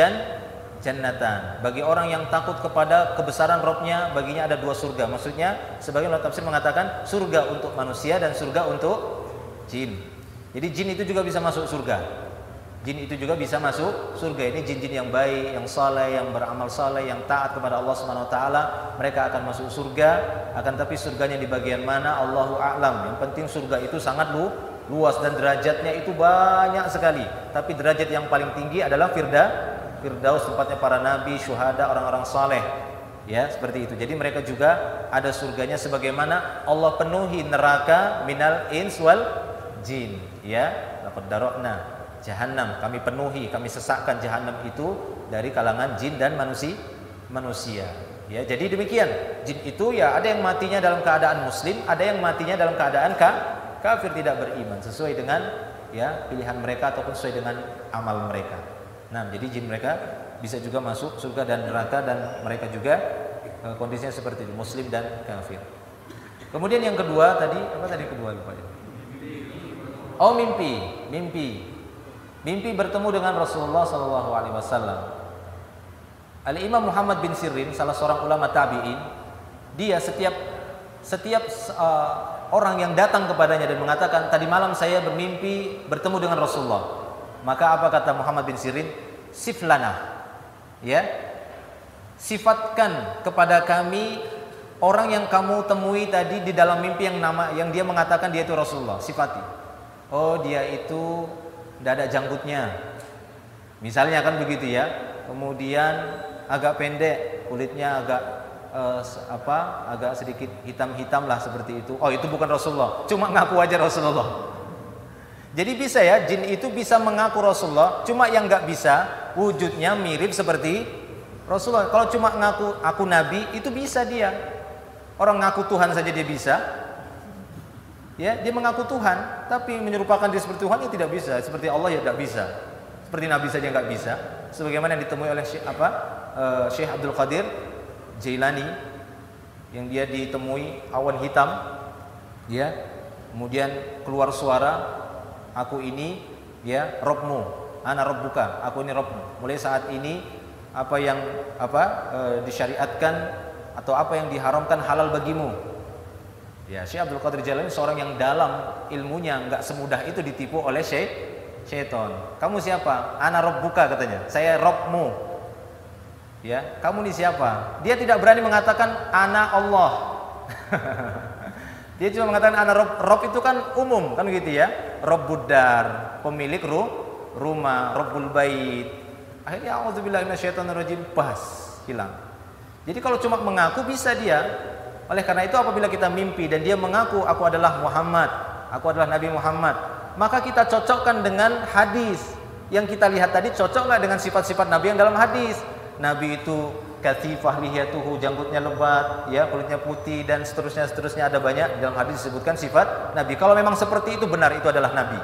A: jannatan. Bagi orang yang takut kepada kebesaran Rabb-nya, baginya ada 2 surga. Maksudnya sebagian ulama tafsir mengatakan surga untuk manusia dan surga untuk jin. Jadi jin itu juga bisa masuk surga. Jin itu juga bisa masuk surga. Ini jin-jin yang baik, yang saleh, yang beramal saleh, yang taat kepada Allah Subhanahu wa taala, mereka akan masuk surga. Akan tapi surganya di bagian mana Allahu a'lam. Yang penting surga itu sangat luas dan derajatnya itu banyak sekali. Tapi derajat yang paling tinggi adalah Firdaus, tempatnya para nabi, syuhada, orang-orang saleh. Ya, seperti itu. Jadi mereka juga ada surganya sebagaimana Allah penuhi neraka minal ins wal jin. Ya, laqad darokna jahannam, kami penuhi, kami sesakkan jahannam itu dari kalangan jin dan manusia. Ya, jadi demikian. Jin itu ya ada yang matinya dalam keadaan muslim, ada yang matinya dalam keadaan kafir, tidak beriman, sesuai dengan ya pilihan mereka ataupun sesuai dengan amal mereka. Nah, jadi jin mereka bisa juga masuk surga dan neraka, dan mereka juga kondisinya seperti itu, muslim dan kafir. Kemudian yang kedua tadi, apa tadi kedua lupa ya? Oh, mimpi bertemu dengan Rasulullah SAW. Al-Imam Muhammad bin Sirin, salah seorang ulama tabi'in, dia setiap orang yang datang kepadanya dan mengatakan tadi malam saya bermimpi bertemu dengan Rasulullah, maka apa kata Muhammad bin Sirin? Siflana, ya, sifatkan kepada kami orang yang kamu temui tadi di dalam mimpi yang dia mengatakan dia itu Rasulullah. Sifati. Oh, dia itu tidak ada janggutnya, misalnya kan begitu ya. Kemudian agak pendek, kulitnya agak sedikit hitam-hitam lah seperti itu. Oh, itu bukan Rasulullah, cuma ngaku aja Rasulullah. Jadi bisa ya, jin itu bisa mengaku Rasulullah, cuma yang nggak bisa wujudnya mirip seperti Rasulullah. Kalau cuma ngaku aku nabi itu bisa dia. Orang ngaku Tuhan saja dia bisa. Ya, dia mengaku Tuhan, tapi menyerupakan dia seperti Tuhan ya tidak bisa. Seperti Allah ya tidak bisa. Seperti nabi saja nggak bisa. Sebagaimana yang ditemui oleh Syekh Abdul Qadir Jailani, yang dia ditemui awan hitam, ya, kemudian keluar suara, aku ini ya Robmu, ana Robbuka, aku ini Robmu. Mulai saat ini apa yang disyariatkan atau apa yang diharamkan halal bagimu. Ya, Syekh Abdul Qadir Jailani seorang yang dalam ilmunya, nggak semudah itu ditipu oleh syaitan. Kamu siapa? Ana Robbuka katanya. Saya Robmu. Ya, kamu ini siapa? Dia tidak berani mengatakan ana Allah. Dia cuma mengatakan ana Rob itu kan umum kan gitu ya. Rabbud dar, pemilik rumah, Rabbul bait. Akhirnya auzubillahi minasyaitonirrajim, hilang. Jadi kalau cuma mengaku bisa dia. Oleh karena itu apabila kita mimpi dan dia mengaku aku adalah Muhammad, aku adalah Nabi Muhammad, maka kita cocokkan dengan hadis yang kita lihat tadi. Cocok nggak dengan sifat-sifat Nabi yang dalam hadis? Nabi itu kathifah lihiyatuhu, janggutnya lebat, ya, kulitnya putih, dan seterusnya ada banyak dalam hadis disebutkan sifat Nabi. Kalau memang seperti itu benar, itu adalah Nabi.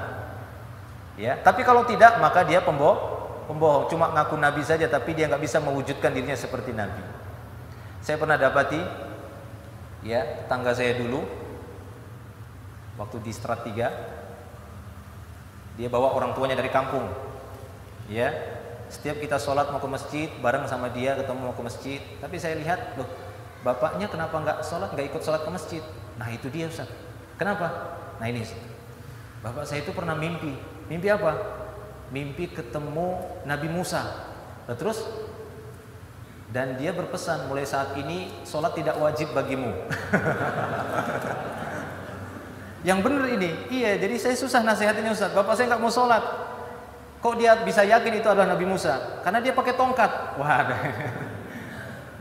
A: Ya, tapi kalau tidak, maka dia pembohong, cuma ngaku Nabi saja, tapi dia nggak bisa mewujudkan dirinya seperti Nabi. Saya pernah dapati, ya, tetangga saya dulu, waktu di Strat 3, dia bawa orang tuanya dari kampung, ya. Setiap kita sholat mau ke masjid, bareng sama dia ketemu mau ke masjid. Tapi saya lihat, loh, bapaknya kenapa nggak ikut sholat ke masjid? Nah itu dia, Ustaz. Kenapa? Nah ini, bapak saya itu pernah mimpi apa? Mimpi ketemu Nabi Musa. Nah, terus, dan dia berpesan, mulai saat ini sholat tidak wajib bagimu. Yang benar ini, iya. Jadi saya susah nasihatinnya, Ustaz. Bapak saya nggak mau sholat. Kok dia bisa yakin itu adalah Nabi Musa? Karena dia pakai tongkat. Wah,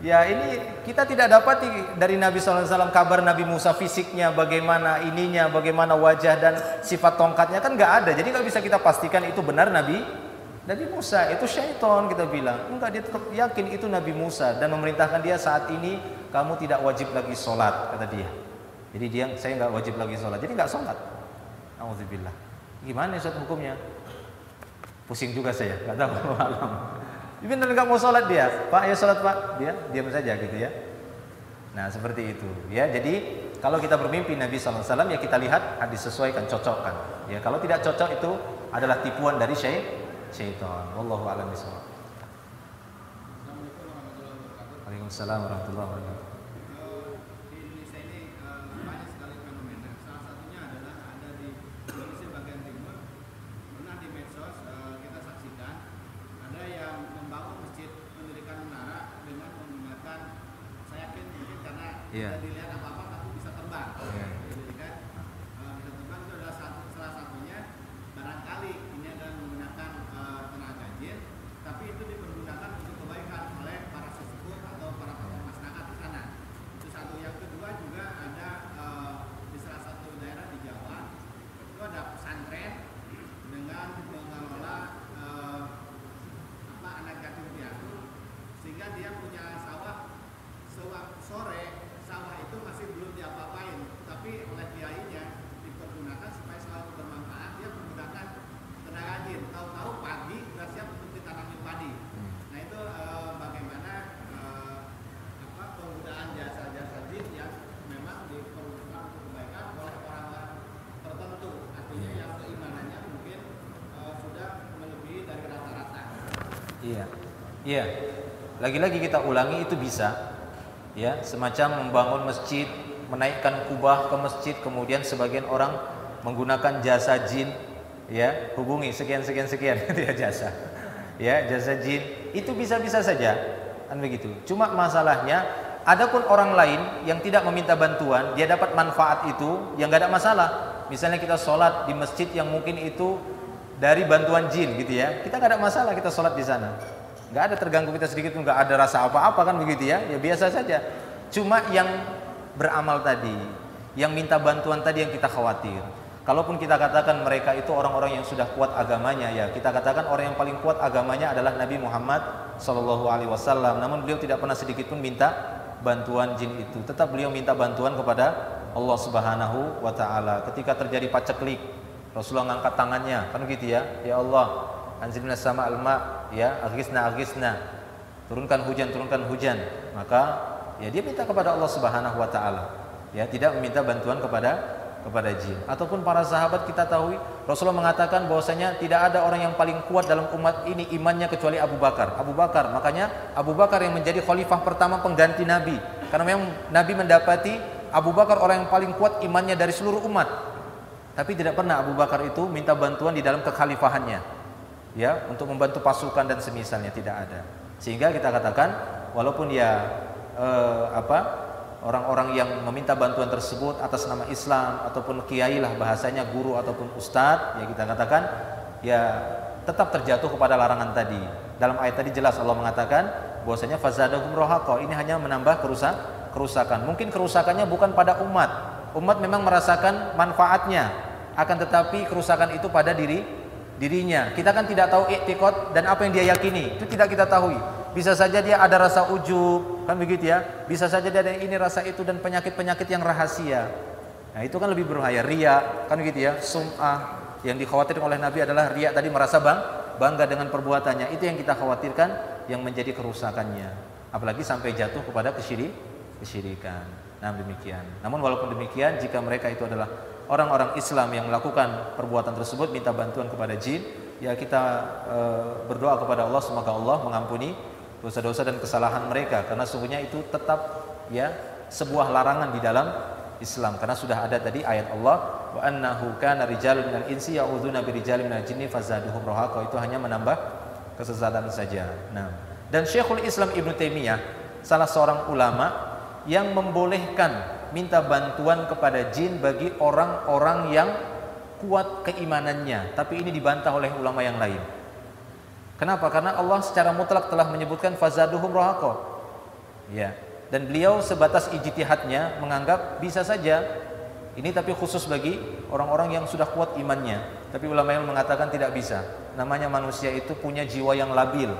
A: ya ini kita tidak dapati dari Nabi SAW kabar Nabi Musa, fisiknya bagaimana, ininya bagaimana, wajah dan sifat tongkatnya kan nggak ada. Jadi nggak bisa kita pastikan itu benar Nabi Musa. Itu syaitan, kita bilang. Enggak, dia tetap yakin itu Nabi Musa dan memerintahkan dia, saat ini kamu tidak wajib lagi sholat, kata dia. Jadi saya nggak wajib lagi sholat. Jadi nggak sholat. Alhamdulillah. Gimana Ustaz hukumnya? Pusing juga saya, nggak tahu. Benar nggak mau sholat dia, Pak, ayo sholat Pak. Dia diam saja gitu ya. Nah seperti itu ya. Jadi kalau kita bermimpi Nabi SAW, ya kita lihat hadis sesuaikan, cocokkan. Ya kalau tidak cocok, itu adalah tipuan dari syaitan. Wallahu a'lam bishawab. Waalaikumsalam warahmatullahi wabarakatuh.
D: Tidak dilihat apa-apa tapi bisa terbang. Jadi kan bisa terbang itu adalah salah satunya. Barangkali ini adalah menggunakan tenaga jin, tapi itu dipergunakan untuk kebaikan oleh para sesepuh atau para tokoh masyarakat di sana. Itu satu. Yang kedua juga ada di salah satu daerah di Jawa, itu ada pesantren dengan mengelola anak yatim piatu, sehingga dia punya sawah sore. Sawah itu masih belum diapa-apain, tapi oleh kiainya dipergunakan supaya selalu bermanfaat. Dia menggunakan tenaga jin. Tahu-tahu pagi sudah siap untuk ditanami padi. Nah itu bagaimana penggunaan jasa-jasa jin yang memang diperlukan untuk kebaikan oleh orang-orang tertentu. Artinya yang keimanannya mungkin sudah melebihi dari rata-rata.
A: Iya. Lagi-lagi kita ulangi, itu bisa. Ya, semacam membangun masjid, menaikkan kubah ke masjid, kemudian sebagian orang menggunakan jasa jin, ya, hubungi sekian dia jasa. Ya, jasa jin itu bisa-bisa saja, kan begitu. Cuma masalahnya, adapun orang lain yang tidak meminta bantuan, dia dapat manfaat itu, yang nggak ada masalah. Misalnya kita sholat di masjid yang mungkin itu dari bantuan jin, gitu ya, kita nggak ada masalah kita sholat di sana. Nggak ada terganggu kita sedikit pun, nggak ada rasa apa-apa, kan begitu ya, ya biasa saja. Cuma yang beramal tadi, yang minta bantuan tadi yang kita khawatir. Kalaupun kita katakan mereka itu orang-orang yang sudah kuat agamanya, ya kita katakan orang yang paling kuat agamanya adalah Nabi Muhammad SAW. Namun beliau tidak pernah sedikit pun minta bantuan jin itu. Tetap beliau minta bantuan kepada Allah Subhanahu wa Ta'ala. Ketika terjadi paceklik, Rasulullah ngangkat tangannya, kan begitu ya, ya Allah, anzilna sama alma, ya, aghithna, turunkan hujan. Maka ya dia minta kepada Allah Subhanahu wa Ta'ala, ya, tidak meminta bantuan kepada jin. Ataupun para sahabat kita tahu, Rasulullah mengatakan bahwasanya tidak ada orang yang paling kuat dalam umat ini imannya kecuali Abu Bakar. Makanya Abu Bakar yang menjadi khalifah pertama pengganti Nabi, karena memang Nabi mendapati Abu Bakar orang yang paling kuat imannya dari seluruh umat. Tapi tidak pernah Abu Bakar itu minta bantuan di dalam kekhalifahannya, ya, untuk membantu pasukan dan semisalnya, tidak ada. Sehingga kita katakan walaupun dia orang-orang yang meminta bantuan tersebut atas nama Islam ataupun kiai lah bahasanya, guru ataupun ustadz, ya kita katakan ya tetap terjatuh kepada larangan tadi. Dalam ayat tadi jelas Allah mengatakan bahwasanya fazadahum rohaqa, ini hanya menambah kerusakan. Mungkin kerusakannya bukan pada umat memang merasakan manfaatnya, akan tetapi kerusakan itu pada dirinya. Kita kan tidak tahu i'tiqad dan apa yang dia yakini, itu tidak kita tahu. Bisa saja dia ada rasa ujub, kan begitu ya. Bisa saja dia ada ini rasa itu dan penyakit-penyakit yang rahasia. Nah, itu kan lebih berbahaya. Riya, kan begitu ya. Sum'ah, yang dikhawatirkan oleh Nabi adalah riya tadi, merasa bangga dengan perbuatannya. Itu yang kita khawatirkan, yang menjadi kerusakannya. Apalagi sampai jatuh kepada kesyirikan. Nah, demikian. Namun walaupun demikian, jika mereka itu adalah orang-orang Islam yang melakukan perbuatan tersebut, minta bantuan kepada jin, ya kita berdoa kepada Allah semoga Allah mengampuni dosa-dosa dan kesalahan mereka, karena sungguhnya itu tetap ya sebuah larangan di dalam Islam, karena sudah ada tadi ayat Allah, wa annahu kana rijalun minal insi ya'udzuna birijalin minal jinni fazaduhum rahaqa, itu hanya menambah kesesatan saja. Nah, dan Syekhul Islam Ibnu Taimiyah salah seorang ulama yang membolehkan minta bantuan kepada jin bagi orang-orang yang kuat keimanannya, tapi ini dibantah oleh ulama yang lain. Kenapa? Karena Allah secara mutlak telah menyebutkan fazaduhum rahaqa. Ya. Dan beliau sebatas ijtihadnya menganggap bisa saja ini, tapi khusus bagi orang-orang yang sudah kuat imannya. Tapi ulama yang mengatakan tidak bisa. Namanya manusia itu punya jiwa yang labil,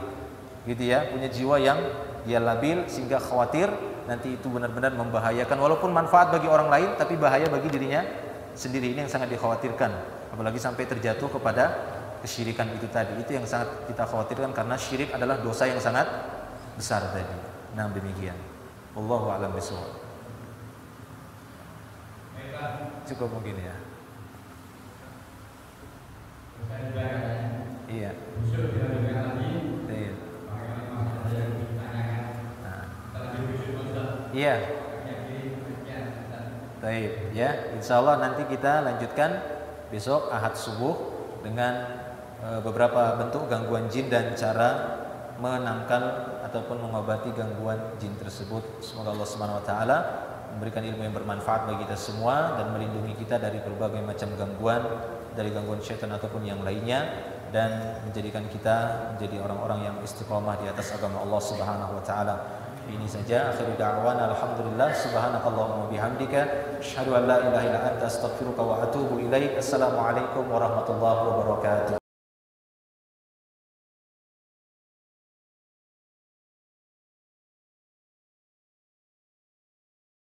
A: gitu ya, punya jiwa yang dia labil sehingga khawatir nanti itu benar-benar membahayakan. Walaupun manfaat bagi orang lain, tapi bahaya bagi dirinya sendiri. Ini yang sangat dikhawatirkan. Apalagi sampai terjatuh kepada kesyirikan itu tadi. Itu yang sangat kita khawatirkan, karena syirik adalah dosa yang sangat besar tadi. Nah, demikian. Wallahu a'lam bishawab. Cukup mungkin ya. Iya. Iya. Baik, ya. Insyaallah nanti kita lanjutkan besok Ahad subuh dengan beberapa bentuk gangguan jin dan cara menangkal ataupun mengobati gangguan jin tersebut. Semoga Allah Subhanahu wa taala memberikan ilmu yang bermanfaat bagi kita semua dan melindungi kita dari berbagai macam gangguan, dari gangguan syaitan ataupun yang lainnya, dan menjadikan kita menjadi orang-orang yang istiqomah di atas agama Allah Subhanahu wa taala. Ini saja, akhiru da'wana alhamdulillah, subhanakallahumma bihamdika asyhadu an la ilaha illa anta astaghfiruka wa atubu ilaik. Assalamualaikum warahmatullahi wabarakatuh.